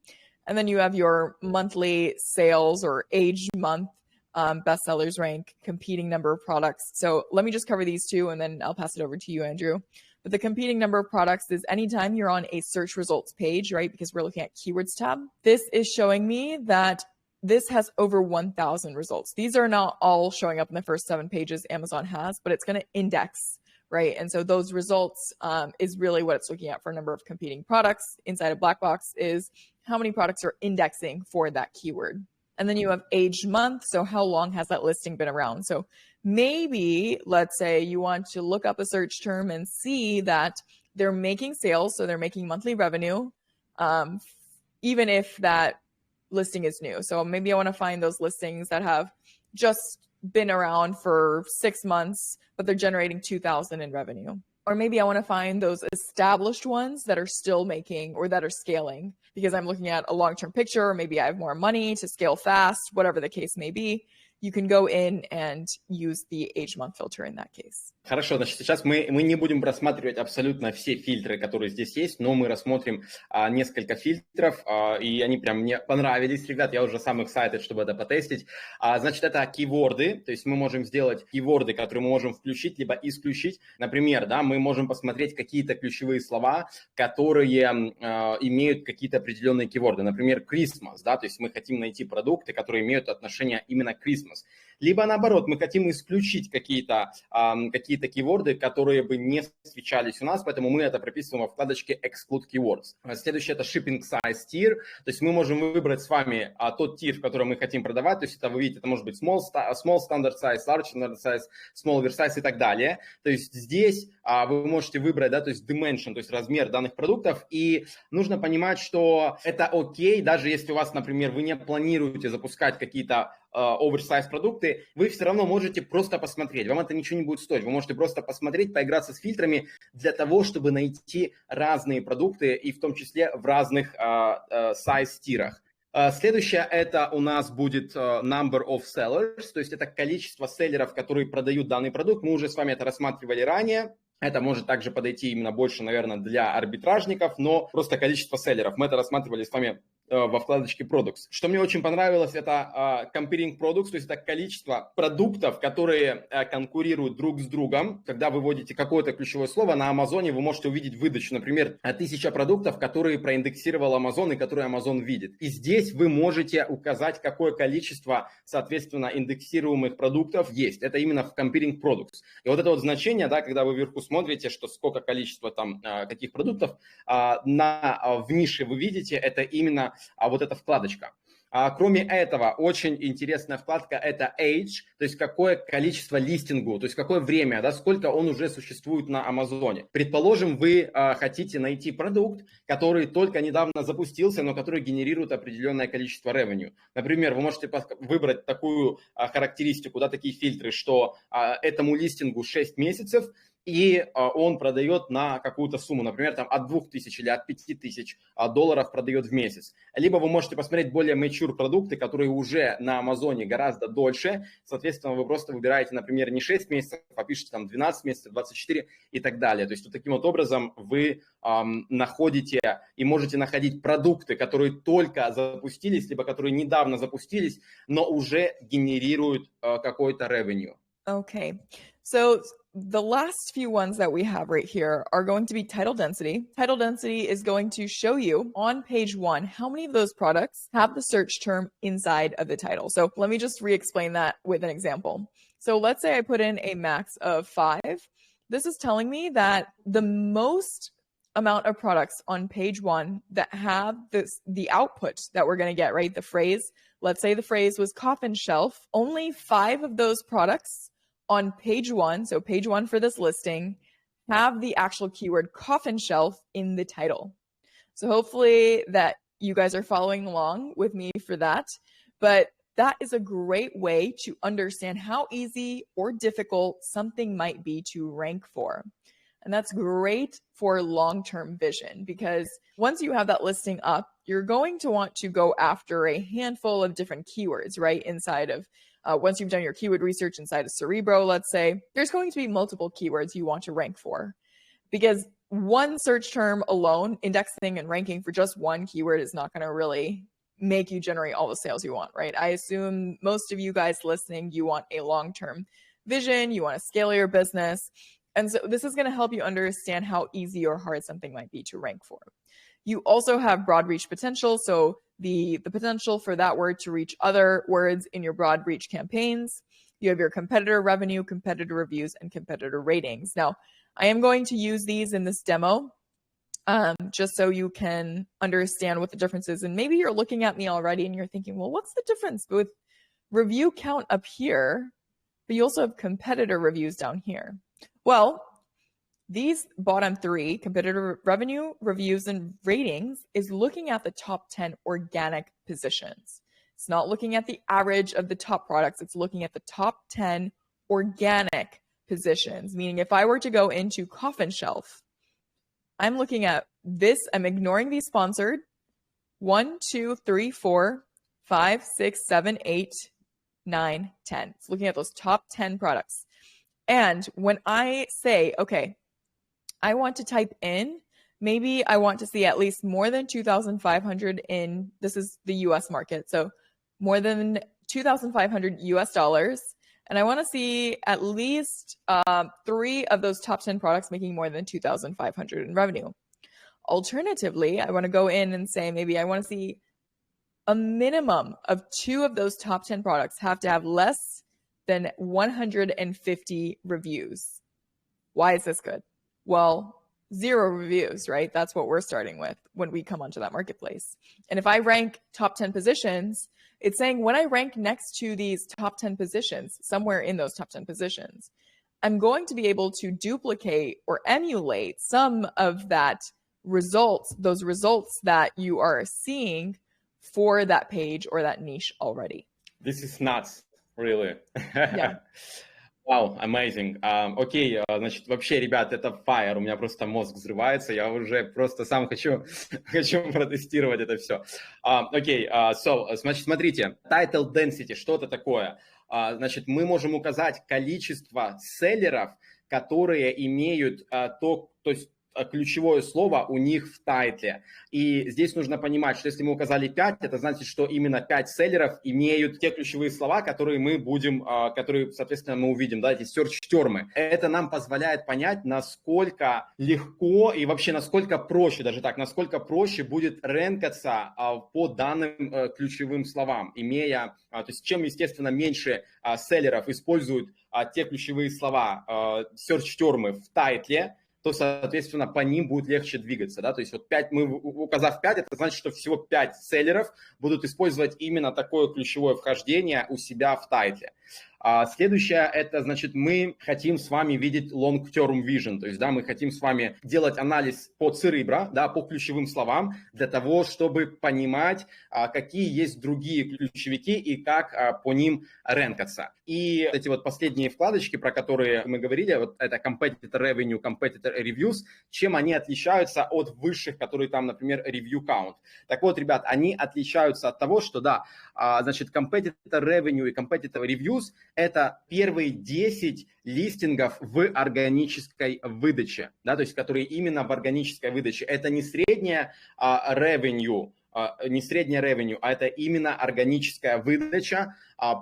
And then you have your monthly sales or age month, bestsellers rank, competing number of products. So let me just cover these two and then I'll pass it over to you, Andrew. But the competing number of products is anytime you're on a search results page, right? Because we're looking at keywords tab. This is showing me that this has over 1,000 results. These are not all showing up in the first 7 pages Amazon has, but it's going to index, right? And so those results is really what it's looking at for a number of competing products. Inside of Blackbox is how many products are indexing for that keyword. And then you have age month. So how long has that listing been around? So maybe let's say you want to look up a search term and see that they're making sales. So they're making monthly revenue, even if that listing is new. So maybe I want to find those listings that have just been around for 6 months, but they're generating 2,000 in revenue. Or maybe I want to find those established ones that are still making or that are scaling because I'm looking at a long-term picture, or maybe I have more money to scale fast, whatever the case may be. you can go in and use the age month filter in that case. Хорошо, значит, сейчас мы не будем рассматривать абсолютно все фильтры, которые здесь есть, но мы рассмотрим несколько фильтров, и они прям мне понравились, ребят, я уже сам excited, чтобы это потестить. Значит, это кейворды, то есть мы можем сделать кейворды, которые мы можем включить, либо исключить. Например, да, мы можем посмотреть какие-то ключевые слова, которые имеют какие-то определенные кейворды. Например, Christmas, да, то есть мы хотим найти продукты, которые имеют отношение именно к Christmas. Либо наоборот, мы хотим исключить какие-то кейворды, которые бы не встречались у нас, поэтому мы это прописываем во вкладочке Exclude Keywords. Следующее это Shipping Size Tier, то есть мы можем выбрать с вами тот тир, в котором мы хотим продавать, то есть это, вы видите, это может быть small standard size, large standard size, small oversize и так далее. То есть здесь вы можете выбрать, да, то есть dimension, то есть размер данных продуктов, и нужно понимать, что это окей, даже если у вас, например, вы не планируете запускать какие-то оверсайз продукты, вы все равно можете просто посмотреть. Вам это ничего не будет стоить. Вы можете просто посмотреть, поиграться с фильтрами для того, чтобы найти разные продукты, и в том числе в разных сайз-тирах. Следующее это у нас будет number of sellers, то есть это количество селлеров, которые продают данный продукт. Мы уже с вами это рассматривали ранее. Это может также подойти именно больше, наверное, для арбитражников, но просто количество селлеров. Мы это рассматривали с вами во вкладочке Products. Что мне очень понравилось, это Comparing Products, то есть это количество продуктов, которые конкурируют друг с другом. Когда вы вводите какое-то ключевое слово, на Амазоне вы можете увидеть выдачу, например, 1000 продуктов, которые проиндексировал Amazon и которые Amazon видит. И здесь вы можете указать, какое количество, соответственно, индексируемых продуктов есть. Это именно в Comparing Products. И вот это вот значение, да, когда вы вверху смотрите, что сколько количества там каких продуктов, в нише вы видите, это именно вот эта вкладочка. Кроме этого, очень интересная вкладка – это Age, то есть какое количество листингу, то есть какое время, да, сколько он уже существует на Амазоне. Предположим, вы хотите найти продукт, который только недавно запустился, но который генерирует определенное количество revenue. Например, вы можете выбрать такую характеристику, да, такие фильтры, что этому листингу 6 месяцев, и он продает на какую-то сумму, например, там от 2000 или от 5000 долларов продает в месяц. Либо вы можете посмотреть более mature продукты, которые уже на Амазоне гораздо дольше. Соответственно, вы просто выбираете, например, не 6 месяцев, а пишете там 12 месяцев, 24 и так далее. То есть вот таким вот образом вы находите и можете находить продукты, которые только запустились, либо которые недавно запустились, но уже генерируют какой-то revenue. Okay, so the last few ones that we have right here are going to be title density. Title density is going to show you on page 1 how many of those products have the search term inside of the title. So let me just re-explain that with an example. So let's say I put in a max of 5. This is telling me that the most amount of products on page 1 that have the output that we're going to get, right? The phrase, let's say the phrase was coffin shelf. Only 5 of those products on page 1, so page 1 for this listing, have the actual keyword coffin shelf in the title. So hopefully that you guys are following along with me for that. But that is a great way to understand how easy or difficult something might be to rank for. And that's great for long-term vision, because once you have that listing up, you're going to want to go after a handful of different keywords, right? Inside of once you've done your keyword research inside of Cerebro, let's say, there's going to be multiple keywords you want to rank for, because one search term alone, indexing and ranking for just one keyword, is not going to really make you generate all the sales you want, right? I assume most of you guys listening, you want a long-term vision, you want to scale your business. And so this is going to help you understand how easy or hard something might be to rank for. You also have broad reach potential. So the potential for that word to reach other words in your broad reach campaigns. You have your competitor revenue, competitor reviews, and competitor ratings. Now, I am going to use these in this demo just so you can understand what the difference is. And maybe you're looking at me already and you're thinking, well, what's the difference with review count up here, but you also have competitor reviews down here? Well, these bottom 3, competitor revenue, reviews, and ratings, is looking at the top 10 organic positions. It's not looking at the average of the top products. It's looking at the top 10 organic positions, meaning if I were to go into coffin shelf, I'm looking at this. I'm ignoring these sponsored. 1, 2, 3, 4, 5, 6, 7, 8, 9, 10. It's looking at those top 10 products. And when I say, okay, I want to type in, maybe I want to see at least more than 2,500 in, this is the US market, so more than 2,500 US dollars. And I want to see at least 3 of those top 10 products making more than 2,500 in revenue. Alternatively, I want to go in and say, maybe I want to see a minimum of 2 of those top 10 products have to have less than 150 reviews. Why is this good? Well, 0 reviews, right? That's what we're starting with when we come onto that marketplace. And if I rank top 10 positions, it's saying when I rank next to these top 10 positions, somewhere in those top 10 positions, I'm going to be able to duplicate or emulate some of that results, those results that you are seeing for that page or that niche already. This is nuts, really. Yeah. Вау, amazing. Окей, значит, вообще, ребят, это fire, у меня просто мозг взрывается, я уже просто сам хочу протестировать это все. Окей, значит, смотрите, title density, что это такое? Значит, мы можем указать количество селлеров, которые имеют то есть ключевое слово у них в тайтле. И здесь нужно понимать, что если мы указали 5, это значит, что именно 5 селлеров имеют те ключевые слова, которые мы будем, которые, соответственно, мы увидим, да, эти search-термы. Это нам позволяет понять, насколько легко и вообще насколько проще, даже так, насколько проще будет рэнкаться по данным ключевым словам, имея, то есть чем, естественно, меньше селлеров используют те ключевые слова, search-термы в тайтле, то, соответственно, по ним будет легче двигаться, да, то есть вот 5, мы указав 5, это значит, что всего 5 селлеров будут использовать именно такое ключевое вхождение у себя в тайтле. Следующее, это, значит, мы хотим с вами видеть long-term vision, то есть, да, мы хотим с вами делать анализ по Cerebro, да, по ключевым словам, для того, чтобы понимать, какие есть другие ключевики и как по ним рэнкаться. И эти вот последние вкладочки, про которые мы говорили, вот это competitor revenue, competitor reviews, чем они отличаются от высших, которые там, например, review count. Так вот, ребят, они отличаются от того, что, да, значит, competitor revenue и competitor reviews – это первые 10 листингов в органической выдаче, да, то есть которые именно в органической выдаче. Это не средняя revenue, не средняя revenue, а это именно органическая выдача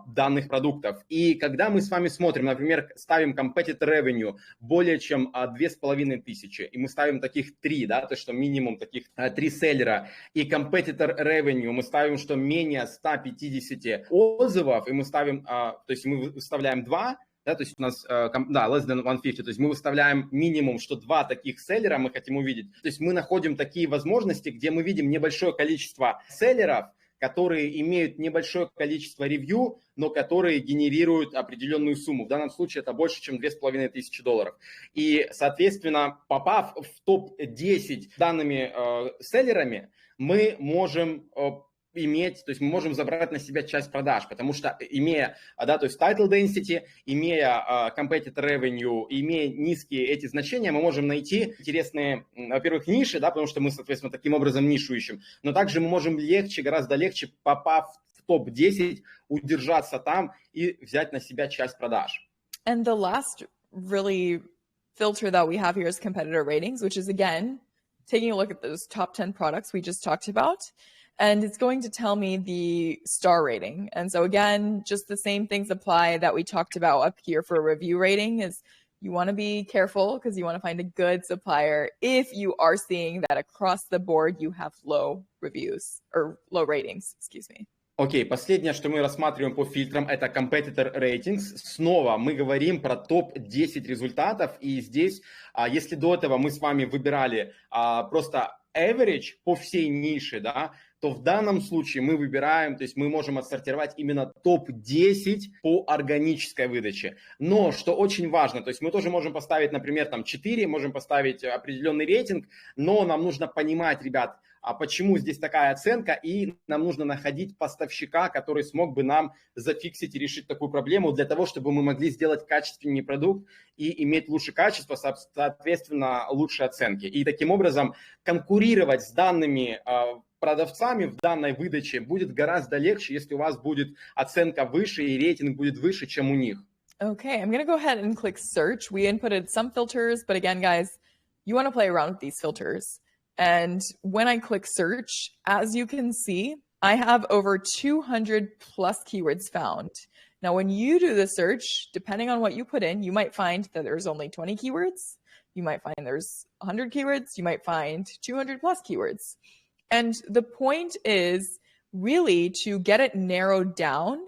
данных продуктов. И когда мы с вами смотрим, например, ставим competitor revenue более чем 2500, и мы ставим таких 3, да, то что минимум таких 3 селлера, и competitor revenue мы ставим, что менее 150 отзывов, и мы ставим, то есть мы выставляем 2, да, то есть у нас, да, less than 150, то есть мы выставляем минимум, что 2 таких селлера мы хотим увидеть. То есть мы находим такие возможности, где мы видим небольшое количество селлеров, которые имеют небольшое количество ревью, но которые генерируют определенную сумму. В данном случае это больше, чем $2500. И, соответственно, попав в топ-10 данными селлерами, мы можем иметь, то есть мы можем забрать на себя часть продаж, потому что имея, да, то есть title density, имея competitor revenue, имея низкие эти значения, мы можем найти интересные, во-первых, ниши, да, потому что мы, соответственно, таким образом нишу ищем, но также мы можем легче, гораздо легче, попав в топ-10, удержаться там и взять на себя часть продаж. And the last really filter that we have here is competitor ratings, which is, again, taking a look at those top 10 products we just talked about. And it's going to tell me the star rating. And so again, just the same things apply that we talked about up here for a review rating is you want to be careful because you want to find a good supplier if you are seeing that across the board you have low reviews or low ratings, excuse me. Окей, последнее, что мы рассматриваем по фильтрам, это competitor ratings. Снова мы говорим про топ-10 результатов. И здесь, если до этого мы с вами выбирали просто average по всей нише, да, то в данном случае мы выбираем, то есть мы можем отсортировать именно топ-10 по органической выдаче. Но, что очень важно, то есть мы тоже можем поставить, например, там 4, можем поставить определенный рейтинг, но нам нужно понимать, ребят, почему здесь такая оценка, и нам нужно находить поставщика, который смог бы нам зафиксить и решить такую проблему для того, чтобы мы могли сделать качественнее продукт и иметь лучшее качество, соответственно, лучшие оценки. И таким образом конкурировать с данными продавцами в данной выдаче будет гораздо легче, если у вас будет оценка выше и рейтинг будет выше, чем у них. Okay, I'm going to go ahead and click search. We inputted some filters, but again, guys, you want to play around with these filters. And when I click search, as you can see, I have over 200 plus keywords found. Now, when you do the search, depending on what you put in, you might find that there's only 20 keywords. You might find there's 100 keywords. You might find 200 plus keywords. And the point is really to get it narrowed down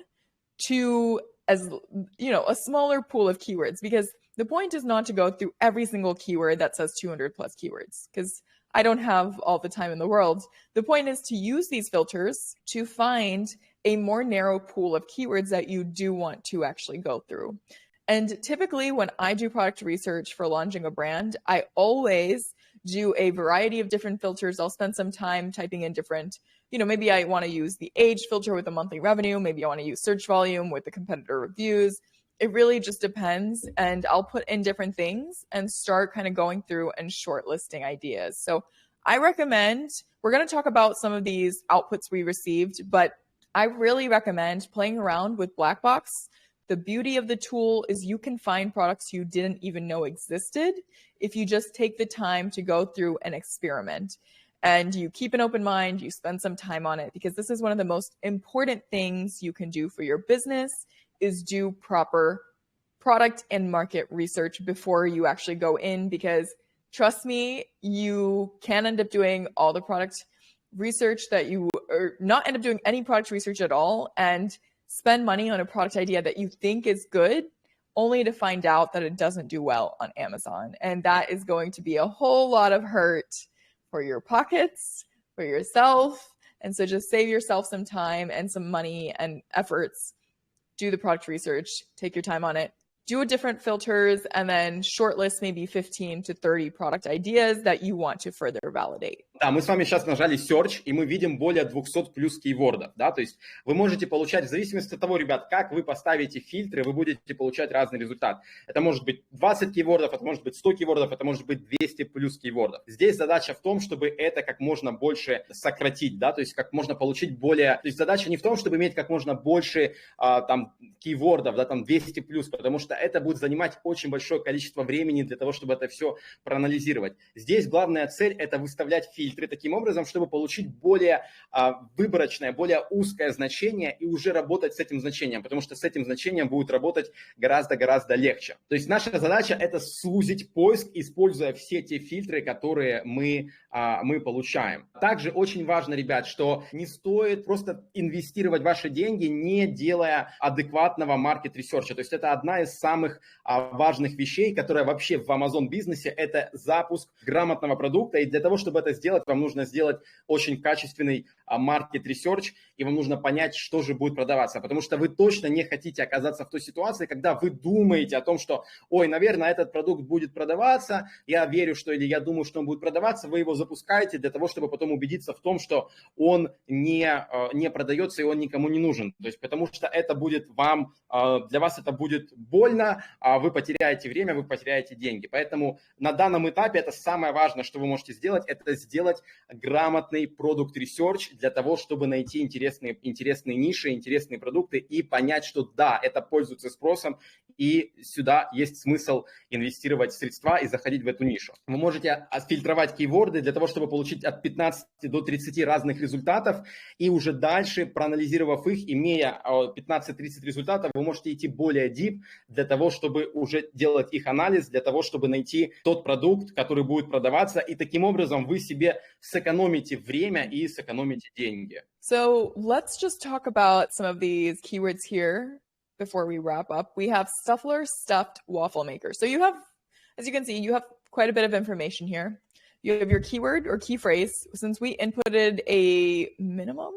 to, as you know, a smaller pool of keywords, because the point is not to go through every single keyword that says 200 plus keywords, because I don't have all the time in the world. The point is to use these filters to find a more narrow pool of keywords that you do want to actually go through. And typically when I do product research for launching a brand, I always do a variety of different filters. I'll spend some time typing in different, maybe I want to use the age filter with the monthly revenue. Maybe I want to use search volume with the competitor reviews. It really just depends. And I'll put in different things and start kind of going through and shortlisting ideas. So I recommend, we're going to talk about some of these outputs we received, but I really recommend playing around with Blackbox. The beauty of the tool is you can find products you didn't even know existed if you just take the time to go through and experiment. And you keep an open mind, you spend some time on it, because this is one of the most important things you can do for your business is do proper product and market research before you actually go in, because trust me, you can end up doing all the product research that you, or not end up doing any product research at all and spend money on a product idea that you think is good, only to find out that it doesn't do well on Amazon. And that is going to be a whole lot of hurt for your pockets, for yourself. And so just save yourself some time and some money and efforts. Do the product research, take your time on it, do different filters, and then shortlist maybe 15 to 30 product ideas that you want to further validate. Да, мы с вами сейчас нажали Search, и мы видим более 200 плюс кейвордов, да, то есть вы можете получать, в зависимости от того, ребят, как вы поставите фильтры, вы будете получать разный результат. Это может быть 20 кейвордов, это может быть 100 кейвордов, это может быть 200 плюс кейвордов. Здесь задача в том, чтобы это как можно больше сократить, да, то есть как можно получить более, то есть задача не в том, чтобы иметь как можно больше там кейвордов, да, там 200 плюс, потому что это будет занимать очень большое количество времени для того, чтобы это все проанализировать. Здесь главная цель – это выставлять фильтры таким образом, чтобы получить более выборочное, более узкое значение и уже работать с этим значением, потому что с этим значением будет работать гораздо-гораздо легче. То есть наша задача – это сузить поиск, используя все те фильтры, которые мы получаем. Также очень важно, ребят, что не стоит просто инвестировать ваши деньги, не делая адекватного маркет-ресерча. То есть это одна из самых важных вещей, которая вообще в Amazon бизнесе, это запуск грамотного продукта. И для того, чтобы это сделать, вам нужно сделать очень качественный маркет-ресерч, и вам нужно понять, что же будет продаваться. Потому что вы точно не хотите оказаться в той ситуации, когда вы думаете о том, что, ой, наверное, этот продукт будет продаваться, я верю, что, или я думаю, что он будет продаваться, вы его запускаете для того, чтобы потом убедиться в том, что он не продается и он никому не нужен. То есть потому что это будет вам, для вас это будет больно, вы потеряете время, вы потеряете деньги. Поэтому на данном этапе это самое важное, что вы можете сделать, это сделать грамотный продукт-ресерч для того, чтобы найти интересные ниши, интересные продукты и понять, что да, это пользуется спросом, и сюда есть смысл инвестировать средства и заходить в эту нишу. Вы можете отфильтровать кейворды для того, чтобы получить от 15 до 30 разных результатов, и уже дальше, проанализировав их, имея 15-30 результатов, вы можете идти более deep для того, чтобы уже делать их анализ, для того, чтобы найти тот продукт, который будет продаваться, и таким образом вы себе сэкономите время и сэкономите деньги. So let's just talk about some of these keywords here before we wrap up. We have Stuffler stuffed waffle maker. So you have, as you can see, you have quite a bit of information here. You have your keyword or key phrase. Since we inputted a minimum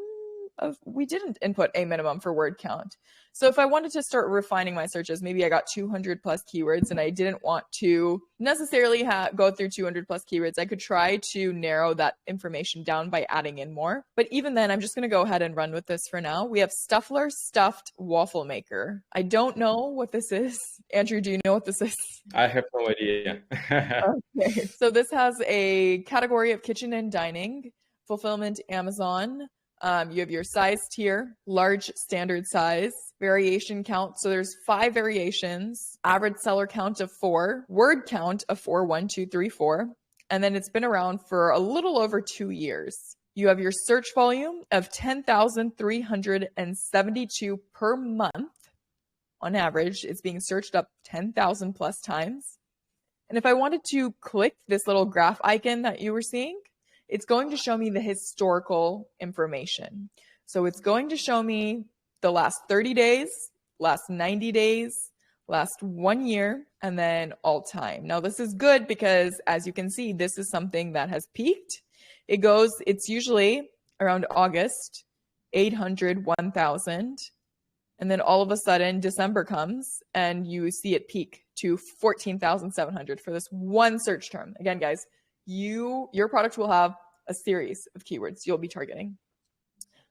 we didn't input a minimum for word count. So if I wanted to start refining my searches, maybe I got 200 plus keywords and I didn't want to necessarily go through 200 plus keywords. I could try to narrow that information down by adding in more. But even then, I'm just going to go ahead and run with this for now. We have Stuffler Stuffed Waffle Maker. I don't know what this is. Andrew, do you know what this is? I have no idea. Okay. So this has a category of kitchen and dining, fulfillment, Amazon. You have your size tier, large, standard size, variation count. So there's 5 variations, average seller count of 4, word count of 4, 1, 2, 3, 4. And then it's been around for a little over 2 years. You have your search volume of 10,372 per month. On average, it's being searched up 10,000 plus times. And if I wanted to click this little graph icon that you were seeing, it's going to show me the historical information. So it's going to show me the last 30 days, last 90 days, last 1 year, and then all time. Now, this is good because, as you can see, this is something that has peaked. It's usually around August, 800, 1,000. And then all of a sudden, December comes and you see it peak to 14,700 for this one search term. Again, guys, your product will have a series of keywords you'll be targeting.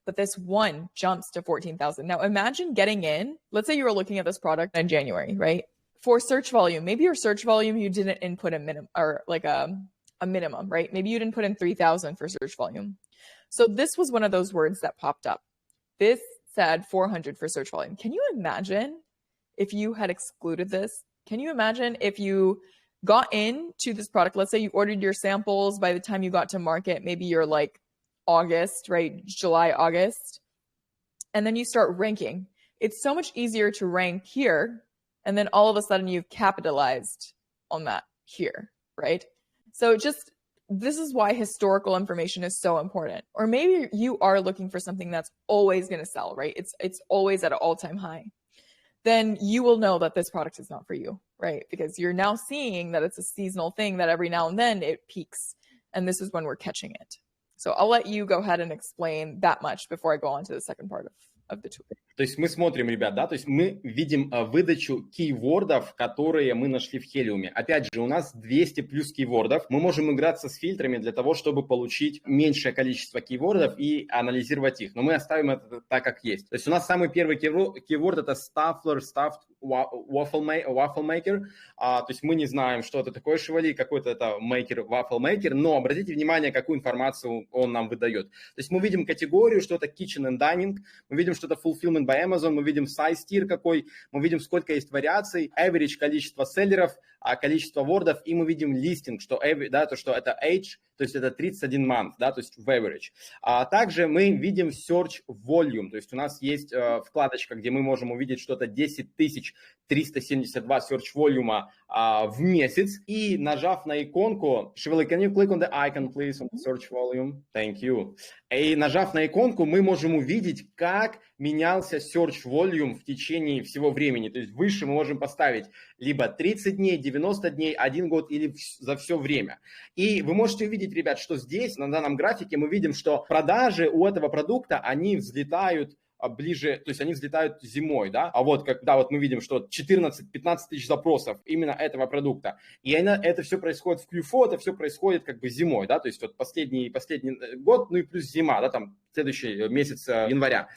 But this one jumps to 14,000. Now imagine getting in, let's say you were looking at this product in January, right? For search volume, maybe your search volume, you didn't input a minimum or like a minimum, right? Maybe you didn't put in 3,000 for search volume. So this was one of those words that popped up. This said 400 for search volume. Can you imagine if you had excluded this? Can you imagine if you got into this product? Let's say you ordered your samples. By the time you got to market, maybe you're like August, right? July, August. And then you start ranking. It's so much easier to rank here. And then all of a sudden you've capitalized on that here, right? So this is why historical information is so important. Or maybe you are looking for something that's always going to sell, right? It's always at an all-time high. Then you will know that this product is not for you, right? Because you're now seeing that it's a seasonal thing that every now and then it peaks. And this is when we're catching it. So I'll let you go ahead and explain that much before I go on to the second part of the tool. То есть мы смотрим, ребят, да, то есть мы видим выдачу кейвордов, которые мы нашли в Helium. Опять же, у нас 200 плюс кейвордов. Мы можем играться с фильтрами для того, чтобы получить меньшее количество кейвордов и анализировать их. Но мы оставим это так, как есть. То есть у нас самый первый кейворд это Stuffler Stuffed Waffle Maker. То есть мы не знаем, что это такое Шевали, какой-то это Waffle Maker, но обратите внимание, какую информацию он нам выдает. То есть мы видим категорию, что это Kitchen and Dining, мы видим, что это Fulfillment by Amazon, мы видим size tier какой, мы видим, сколько есть вариаций, average количество селлеров, количество вордов, и мы видим listing, что, да, то, что это age, то есть это 31 month, да, то есть в average. Также мы видим search volume, то есть у нас есть вкладочка, где мы можем увидеть что-то 10 372 search volume в месяц, и нажав на иконку, Shivali, can you click on the icon, please, on the search volume? Thank you. И нажав на иконку, мы можем увидеть, как менялся search volume в течение всего времени. То есть выше мы можем поставить либо 30 дней, 90 дней, 1 год или за все время. И вы можете увидеть, ребят, что здесь, на данном графике, мы видим, что продажи у этого продукта, они взлетают ближе, то есть они взлетают зимой, да, а вот когда вот мы видим, что 14-15 тысяч запросов именно этого продукта, и это все происходит в Q4, это все происходит как бы зимой, да, то есть вот последний год, ну и плюс зима, да, там следующий месяц января.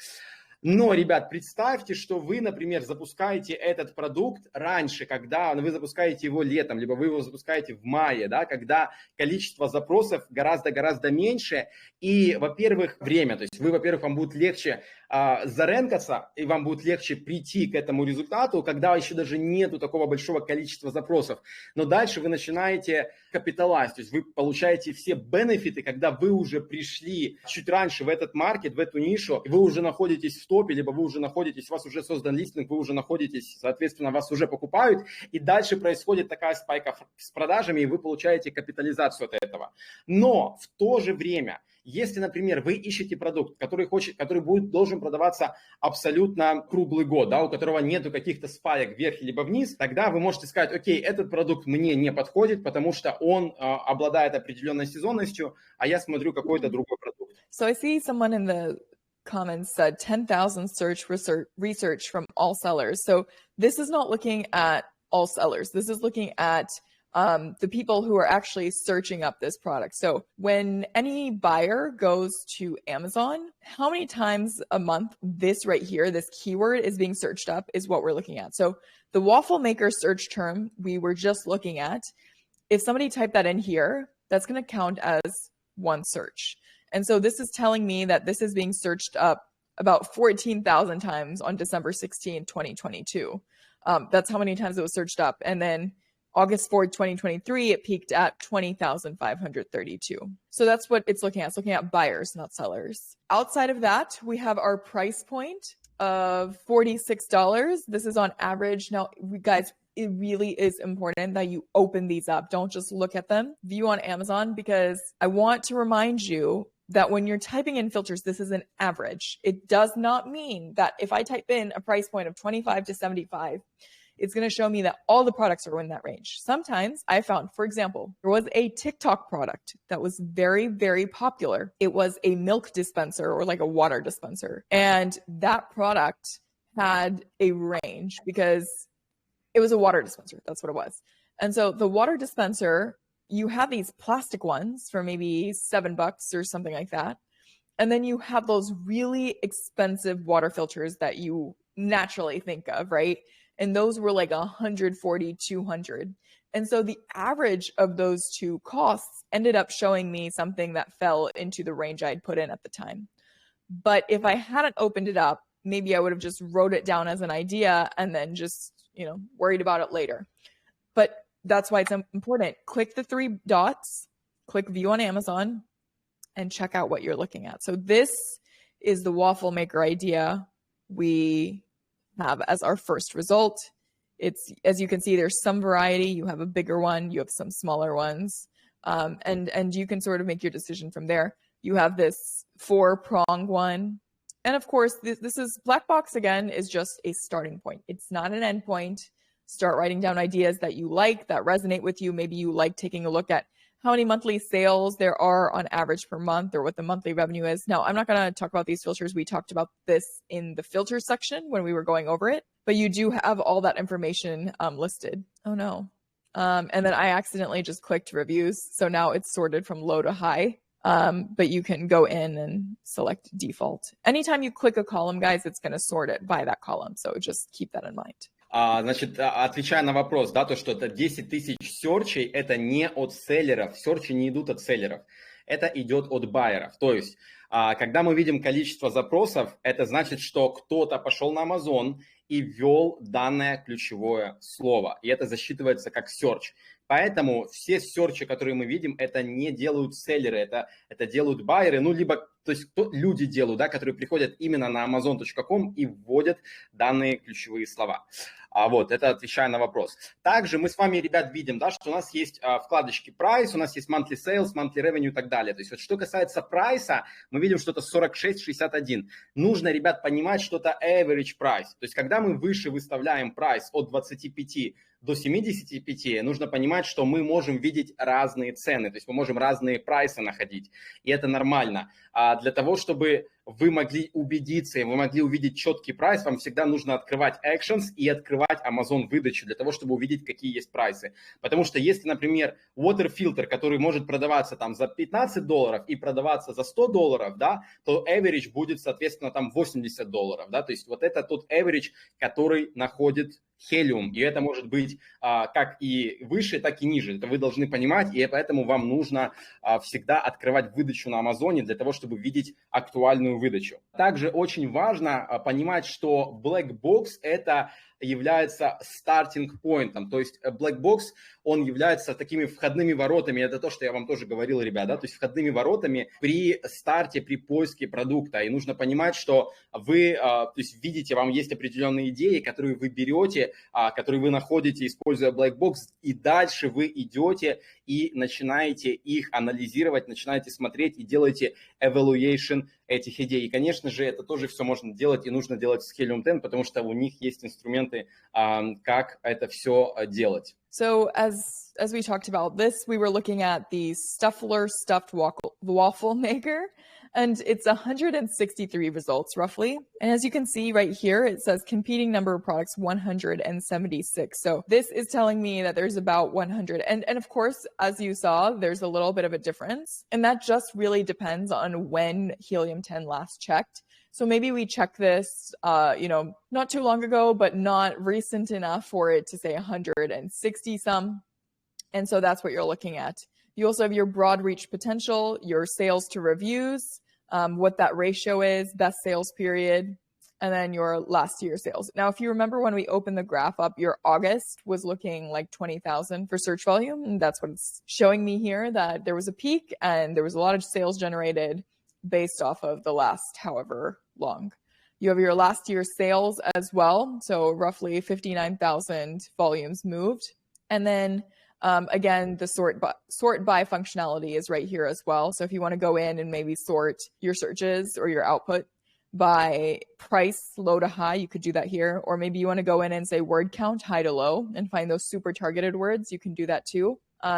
Но, ребят, представьте, что вы, например, запускаете этот продукт раньше, когда вы запускаете его летом, либо вы его запускаете в мае, да, когда количество запросов гораздо-гораздо меньше, и, во-первых, время, то есть вам будет легче заренкаться, и вам будет легче прийти к этому результату, когда еще даже нету такого большого количества запросов. Но дальше вы начинаете капиталайз, то есть вы получаете все бенефиты, когда вы уже пришли чуть раньше в этот маркет, в эту нишу, и вы уже находитесь в топе, либо вы уже находитесь, у вас уже создан листинг, вы уже находитесь, соответственно, вас уже покупают, и дальше происходит такая спайка с продажами, и вы получаете капитализацию от этого. Но в то же время, если, например, вы ищете продукт, который должен продаваться абсолютно круглый год, да, у которого нету каких-то спаек вверх либо вниз, тогда вы можете сказать, окей, этот продукт мне не подходит, потому что он обладает определенной сезонностью, а я смотрю какой-то другой продукт. So I see someone in the comments said 10,000 search research from all sellers. So this is not looking at all sellers. This is looking at the people who are actually searching up this product. So when any buyer goes to Amazon, how many times a month this right here, this keyword is being searched up is what we're looking at. So the waffle maker search term we were just looking at, if somebody typed that in here, that's going to count as one search. And so this is telling me that this is being searched up about 14,000 times on December 16, 2022. That's how many times it was searched up. And then August 4th, 2023, it peaked at 20,532. So that's what it's looking at. It's looking at buyers, not sellers. Outside of that, we have our price point of $46. This is on average. Now, guys, it really is important that you open these up. Don't just look at them. View on Amazon, because I want to remind you that when you're typing in filters, this is an average. It does not mean that if I type in a price point of 25 to 75, it's going to show me that all the products are in that range. Sometimes I found, for example, there was a TikTok product that was very, very popular. It was a milk dispenser, or like a water dispenser. And that product had a range because it was a water dispenser. That's what it was. And so the water dispenser, you have these plastic ones for maybe $7 or something like that. And then you have those really expensive water filters that you naturally think of, right? And those were like 140, 200. And so the average of those two costs ended up showing me something that fell into the range I'd put in at the time. But if I hadn't opened it up, maybe I would have just wrote it down as an idea and then just, worried about it later. But that's why it's important. Click the three dots, click view on Amazon, and check out what you're looking at. So this is the waffle maker idea we have as our first result. It's, as you can see, there's some variety. You have a bigger one, you have some smaller ones, and you can sort of make your decision from there. You have this 4-prong one. And of course, this is Blackbox, again, is just a starting point. It's not an end point. Start writing down ideas that you like, that resonate with you. Maybe you like taking a look at how many monthly sales there are on average per month, or what the monthly revenue is. Now, I'm not going to talk about these filters. We talked about this in the filter section when we were going over it, but you do have all that information listed. Oh no. And then I accidentally just clicked reviews. So now it's sorted from low to high. But you can go in and select default. Anytime you click a column, guys, it's going to sort it by that column. So just keep that in mind. Значит, отвечая на вопрос, да, то, что это 10 тысяч серчей, это не от селлеров, серчи не идут от селлеров, это идет от байеров. То есть, когда мы видим количество запросов, это значит, что кто-то пошел на Amazon и ввел данное ключевое слово, и это засчитывается как search. Поэтому все серчи, которые мы видим, это не делают селлеры, это делают байеры, либо, то есть люди делают, да, которые приходят именно на amazon.com и вводят данные ключевые слова. Вот, это отвечая на вопрос. Также мы с вами, ребят, видим, да, что у нас есть вкладочки Price, у нас есть Monthly Sales, Monthly Revenue и так далее. То есть вот что касается прайса, мы видим, что это 46.61. Нужно, ребят, понимать, что это average price. То есть когда мы выше выставляем прайс от 25 до 75, нужно понимать, что мы можем видеть разные цены, то есть мы можем разные прайсы находить, и это нормально. Для того, чтобы вы могли убедиться, и вы могли увидеть четкий прайс, вам всегда нужно открывать Actions и открывать Amazon выдачу для того, чтобы увидеть, какие есть прайсы. Потому что если, например, water filter, который может продаваться там за $15 и продаваться за $100, да, то average будет, соответственно, там $80, да, то есть вот это тот average, который находит Helium, и это может быть как и выше, так и ниже. Это вы должны понимать, и поэтому вам нужно всегда открывать выдачу на Амазоне для того, чтобы видеть актуальную выдачу. Также очень важно понимать, что Black Box это является starting point, то есть Black Box, он является такими входными воротами, это то, что я вам тоже говорил, ребята, то есть входными воротами при старте, при поиске продукта, и нужно понимать, что вы, то есть видите, вам есть определенные идеи, которые вы берете, которые вы находите, используя Black Box, и дальше вы идете и начинаете их анализировать, начинаете смотреть и делаете evaluation этих идей. И, конечно же, это тоже все можно делать и нужно делать с Helium 10, потому что у них есть инструмент инструменты, как это все делать. So as we talked about this, we were looking at the Stuffler stuffed waffle maker, and it's 163 results roughly. And as you can see right here, it says competing number of products 176. So this is telling me that there's about 100. And of course, as you saw, there's a little bit of a difference. And that just really depends on when Helium 10 last checked. So maybe we check this, not too long ago, but not recent enough for it to say 160 some. And so that's what you're looking at. You also have your broad reach potential, your sales to reviews, what that ratio is, best sales period, and then your last year sales. Now, if you remember when we opened the graph up, your August was looking like 20,000 for search volume. And that's what it's showing me here, that there was a peak and there was a lot of sales generated based off of the last however long. You have your last year sales as well. So roughly 59,000 volumes moved. And then again, the sort by functionality is right here as well. So if you want to go in and maybe sort your searches or your output by price, low to high, you could do that here. Or maybe you want to go in and say word count, high to low, and find those super targeted words. You can do that too.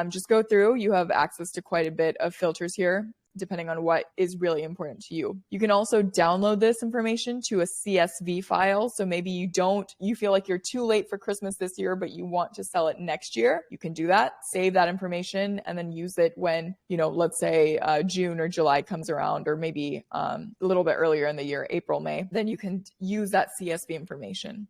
Just go through. You have access to quite a bit of filters here, depending on what is really important to you. You can also download this information to a CSV file. So maybe you feel like you're too late for Christmas this year, but you want to sell it next year. You can do that, save that information, and then use it when, let's say June or July comes around, or maybe a little bit earlier in the year, April, May, then you can use that CSV information.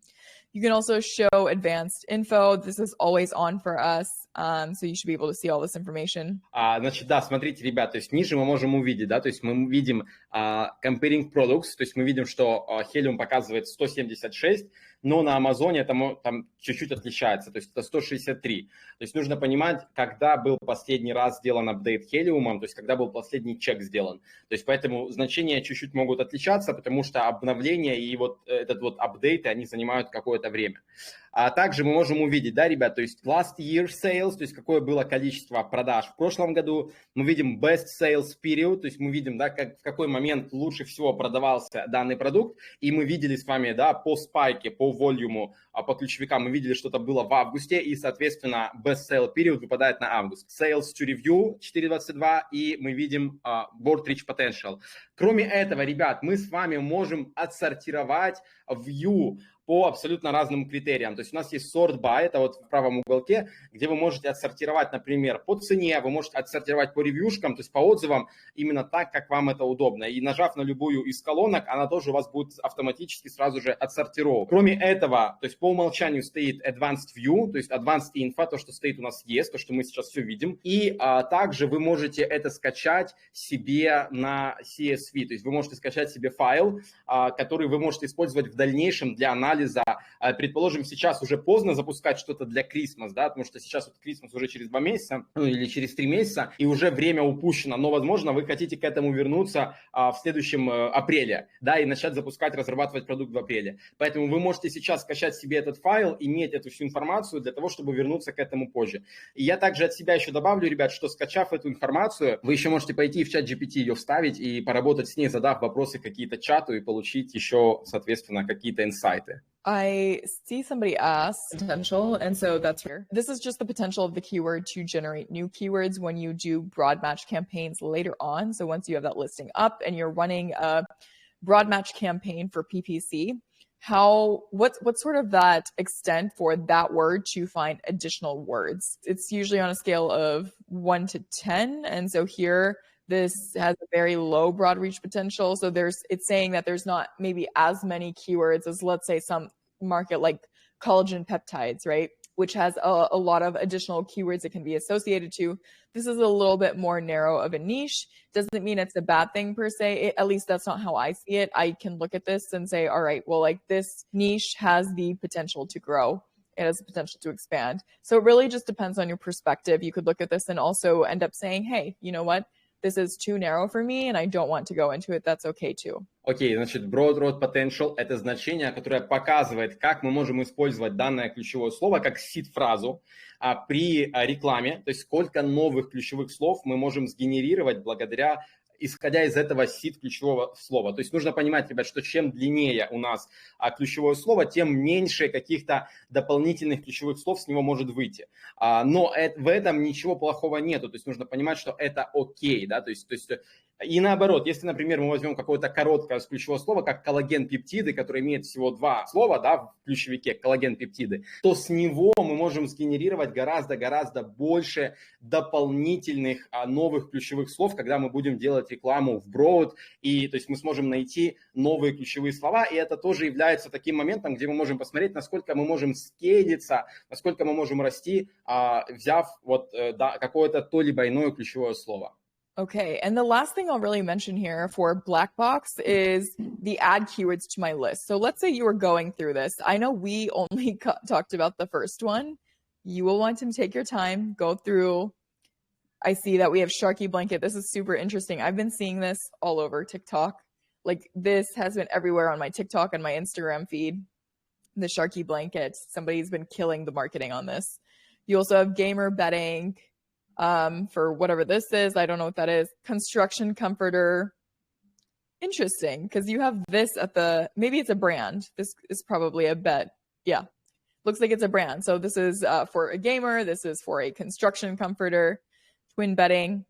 You can also show advanced info. This is always on for us, so you should be able to see all this information. Значит, да, смотрите, ребят, то есть ниже мы можем увидеть, да, то есть мы видим comparing products, то есть мы видим, что Helium показывает 176, но на Амазоне там чуть-чуть отличается, то есть это 163. То есть нужно понимать, когда был последний раз сделан апдейт Helium, то есть когда был последний чек сделан. То есть поэтому значения чуть-чуть могут отличаться, потому что обновления и вот этот вот апдейты, они занимают какое-то время. А также мы можем увидеть, да, ребят, то есть last year sales, то есть какое было количество продаж в прошлом году. Мы видим best sales period, то есть мы видим, да, в какой момент лучше всего продавался данный продукт. И мы видели с вами, да, по спайке, по волюму, по ключевикам, мы видели, что это было в августе. И, соответственно, best sale period выпадает на август. Sales to review 4.22 и мы видим board reach potential. Кроме этого, ребят, мы с вами можем отсортировать view по абсолютно разным критериям. То есть у нас есть sort by, это вот в правом уголке, где вы можете отсортировать, например, по цене, вы можете отсортировать по ревьюшкам, то есть по отзывам, именно так, как вам это удобно. И нажав на любую из колонок, она тоже у вас будет автоматически сразу же отсортировать. Кроме этого, то есть по умолчанию стоит Advanced View, то есть Advanced Info, то, что стоит у нас есть, то, что мы сейчас все видим. И также вы можете это скачать себе на CSV, то есть вы можете скачать себе файл, который вы можете использовать в дальнейшем для анализа. Предположим, сейчас уже поздно запускать что-то для Christmas, да, потому что сейчас вот Christmas уже через 2 месяца, или через 3 месяца, и уже время упущено, но, возможно, вы хотите к этому вернуться в следующем апреле, да, и начать запускать, разрабатывать продукт в апреле. Поэтому вы можете сейчас скачать себе этот файл, иметь эту всю информацию для того, чтобы вернуться к этому позже. И я также от себя еще добавлю, ребят, что скачав эту информацию, вы еще можете пойти в чат GPT ее вставить и поработать с ней, задав вопросы какие-то чату и получить еще, соответственно, какие-то инсайты. I see somebody ask potential, and so that's here. This is just the potential of the keyword to generate new keywords when you do broad match campaigns later on. So once you have that listing up and you're running a broad match campaign for PPC, what's sort of that extent for that word to find additional words? It's usually on a scale of 1 to 10, and so here this has a very low broad reach potential. So it's saying that there's not maybe as many keywords as, let's say, some market like collagen peptides, right? Which has a lot of additional keywords it can be associated to. This is a little bit more narrow of a niche. Doesn't mean it's a bad thing per se. At least that's not how I see it. I can look at this and say, all right, well, like this niche has the potential to grow. It has the potential to expand. So it really just depends on your perspective. You could look at this and also end up saying, hey, you know what? This is too narrow for me and I don't want to go into it. That's okay too. Окей, значит, Broad Road Potential – это значение, которое показывает, как мы можем использовать данное ключевое слово как сид-фразу при рекламе, то есть сколько новых ключевых слов мы можем сгенерировать благодаря исходя из этого сид ключевого слова. То есть нужно понимать, ребят, что чем длиннее у нас ключевое слово, тем меньше каких-то дополнительных ключевых слов с него может выйти. Но в этом ничего плохого нету. То есть нужно понимать, что это окей, да, то есть и наоборот, если, например, мы возьмем какое-то короткое ключевое слово, как коллаген-пептиды, которое имеет всего 2 слова, да, в ключевике коллаген-пептиды, то с него мы можем сгенерировать гораздо больше дополнительных новых ключевых слов, когда мы будем делать рекламу в Broad, и то есть мы сможем найти новые ключевые слова, и это тоже является таким моментом, где мы можем посмотреть, насколько мы можем скейлиться, насколько мы можем расти, взяв вот какое-то то либо иное ключевое слово. Okay, and the last thing I'll really mention here for Blackbox is the add keywords to my list. So let's say you were going through this. I know we only talked about the first one. You will want to take your time, go through. I see that we have Sharky Blanket. This is super interesting. I've been seeing this all over TikTok. Like this has been everywhere on my TikTok and my Instagram feed. The Sharky Blanket. Somebody's been killing the marketing on this. You also have gamer bedding. For whatever this is, I don't know what that is. Construction comforter. Interesting, because you have this at maybe it's a brand. This is probably a bet. Yeah, looks like it's a brand. So this is for a gamer. This is for a construction comforter. Twin bedding.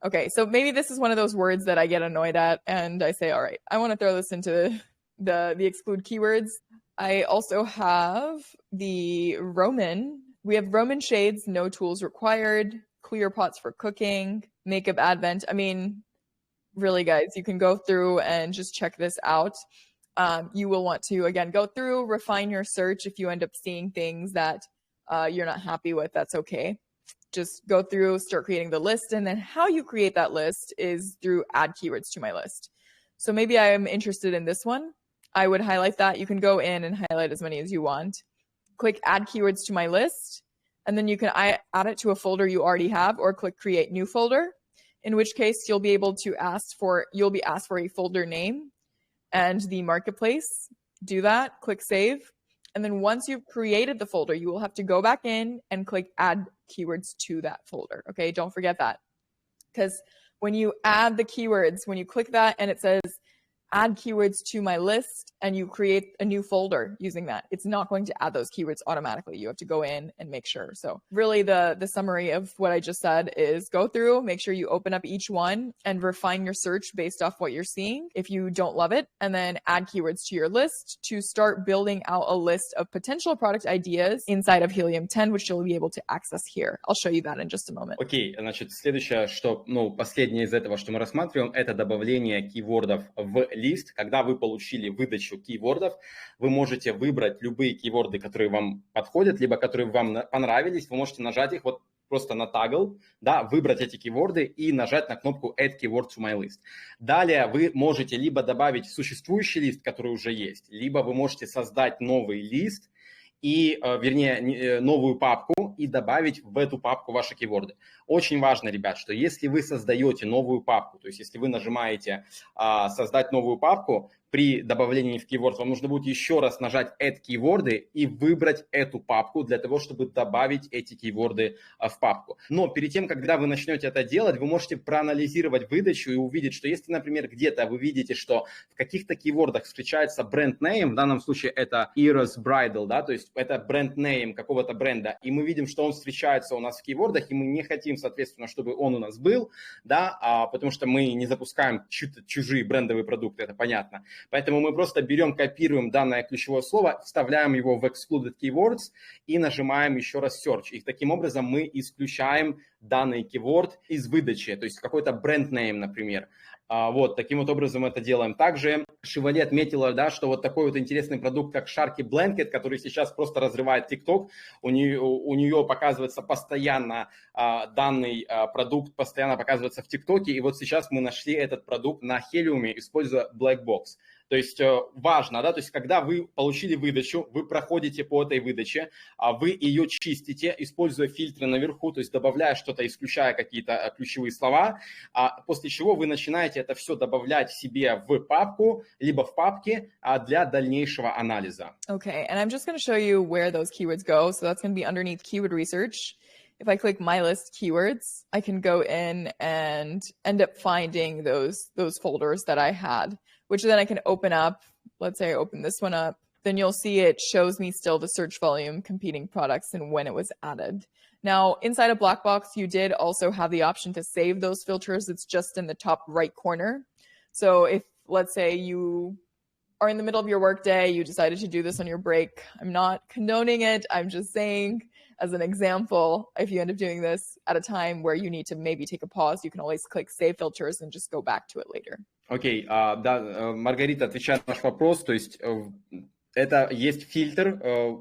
Okay, so maybe this is one of those words that I get annoyed at, and I say, all right, I want to throw this into the exclude keywords. I also have the Roman. We have Roman shades, no tools required. Clear pots for cooking, makeup advent. I mean, really, guys, you can go through and just check this out. You will want to, again, go through, refine your search. If you end up seeing things that you're not happy with, that's okay. Just go through, start creating the list. And then how you create that list is through add keywords to my list. So maybe I'm interested in this one. I would highlight that. You can go in and highlight as many as you want. Click add keywords to my list. And then you can add it to a folder you already have or click create new folder, in which case you'll be asked for a folder name and the marketplace. Do that, click save. And then once you've created the folder, you will have to go back in and click add keywords to that folder. Okay, don't forget that. Because when you add the keywords, when you click that and it says add keywords to my list and you create a new folder using that, it's not going to add those keywords automatically. You have to go in and make sure. So really the summary of what I just said is go through, make sure you open up each one and refine your search based off what you're seeing if you don't love it, and then add keywords to your list to start building out a list of potential product ideas inside of Helium 10, which you'll be able to access here. I'll show you that in just a moment. Окей, значит, следующее, последнее из этого, что мы рассматриваем, это добавление кейвордов в лист. Когда вы получили выдачу кейвордов, вы можете выбрать любые кейворды, которые вам подходят, либо которые вам понравились. Вы можете нажать их вот просто на toggle, да, выбрать эти кейворды и нажать на кнопку Add Keyword to My List. Далее вы можете либо добавить в существующий лист, который уже есть, либо вы можете создать новый лист, новую папку и добавить в эту папку ваши кейворды. Очень важно, ребят, что если вы создаете новую папку, то есть если вы нажимаете создать новую папку, при добавлении в keyword вам нужно будет еще раз нажать Add кейворды и выбрать эту папку для того, чтобы добавить эти кейворды в папку. Но перед тем, когда вы начнете это делать, вы можете проанализировать выдачу и увидеть, что если, например, где-то вы видите, что в каких-то кейвордах встречается бренд name, в данном случае это Eros Bridal, да, то есть это бренд name какого-то бренда, и мы видим, что он встречается у нас в кейвордах, и мы не хотим, соответственно, чтобы он у нас был, да, потому что мы не запускаем чужие брендовые продукты, это понятно. Поэтому мы просто берем, копируем данное ключевое слово, вставляем его в Excluded Keywords и нажимаем еще раз Search. И таким образом мы исключаем данный keyword из выдачи, то есть какой-то бренд name, например. Вот, таким вот образом это делаем. Также Шивали отметила, да, что вот такой вот интересный продукт, как Sharky Blanket, который сейчас просто разрывает TikTok, у нее показывается постоянно данный продукт, постоянно показывается в ТикТоке, и вот сейчас мы нашли этот продукт на Helium, используя Black Box. То есть важно, да, то есть когда вы получили выдачу, вы проходите по этой выдаче, вы ее чистите, используя фильтры наверху, то есть добавляя что-то, исключая какие-то ключевые слова, после чего вы начинаете это все добавлять себе в папку, либо в папке для дальнейшего анализа. Okay, and I'm just going to show you where those keywords go. So that's going to be underneath keyword research. if I click my list keywords, I can go in and end up finding those folders that I had, which then I can open up. Let's say I open this one up, then you'll see it shows me still the search volume, competing products, and when it was added. Now, inside of Blackbox, you did also have the option to save those filters. It's just in the top right corner. So if, let's say, you are in the middle of your workday, you decided to do this on your break, I'm not condoning it. I'm just saying, as an example, if you end up doing this at a time where you need to maybe take a pause, you can always click Save Filters and just go back to it later. Окей, да, Маргарита, отвечая на ваш вопрос, то есть это есть фильтр,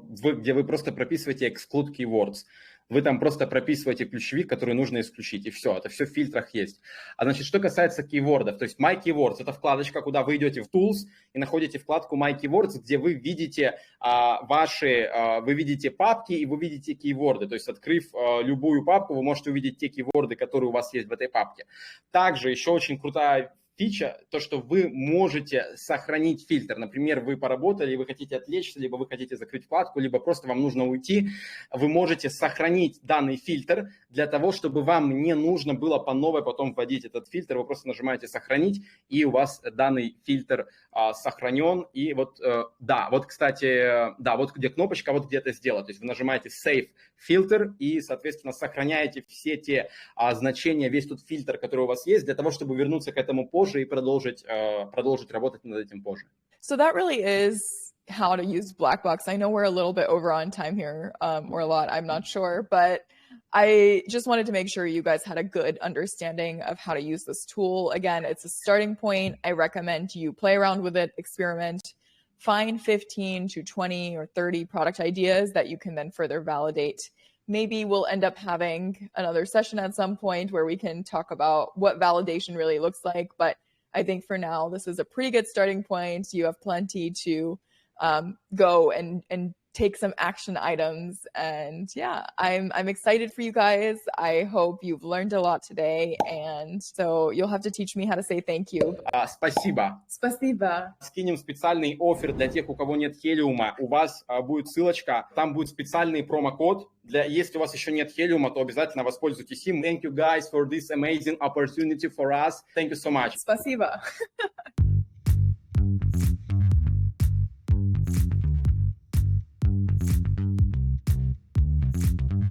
где вы просто прописываете exclude keywords. Вы там просто прописываете ключевик, который нужно исключить, и все. Это все в фильтрах есть. А значит, что касается кейвордов, то есть My Keywords – это вкладочка, куда вы идете в Tools и находите вкладку My Keywords, где вы видите вы видите папки и вы видите кейворды. То есть, открыв любую папку, вы можете увидеть те кейворды, которые у вас есть в этой папке. Также еще очень крутая фича, то, что вы можете сохранить фильтр. Например, вы поработали, вы хотите отвлечься, либо вы хотите закрыть вкладку, либо просто вам нужно уйти. Вы можете сохранить данный фильтр для того, чтобы вам не нужно было по новой потом вводить этот фильтр. Вы просто нажимаете «Сохранить», и у вас данный фильтр сохранен. И вот, да, вот, кстати, да, вот где кнопочка, вот где это сделать. То есть вы нажимаете «Save Filter» и, соответственно, сохраняете все те значения, весь тот фильтр, который у вас есть, для того, чтобы вернуться к этому позже и продолжить работать над этим позже. So that really is how to use Blackbox. I know we're a little bit over on time here, or a lot, I'm not sure, but I just wanted to make sure you guys had a good understanding of how to use this tool. Again, it's a starting point. I recommend you play around with it, experiment, find 15 to 20 or 30 product ideas that you can then further validate. Maybe we'll end up having another session at some point where we can talk about what validation really looks like. But I think for now, this is a pretty good starting point. You have plenty to go and take some action items. And yeah, I'm excited for you guys. I hope you've learned a lot today. And so you'll have to teach me how to say thank you. Спасибо. Спасибо. Скинем специальный оффер для тех, у кого нет Helium. У вас будет ссылочка, там будет специальный промокод. Если у вас еще нет Helium, то обязательно воспользуйтесь им. Thank you guys for this amazing opportunity for us. Thank you so much. Спасибо.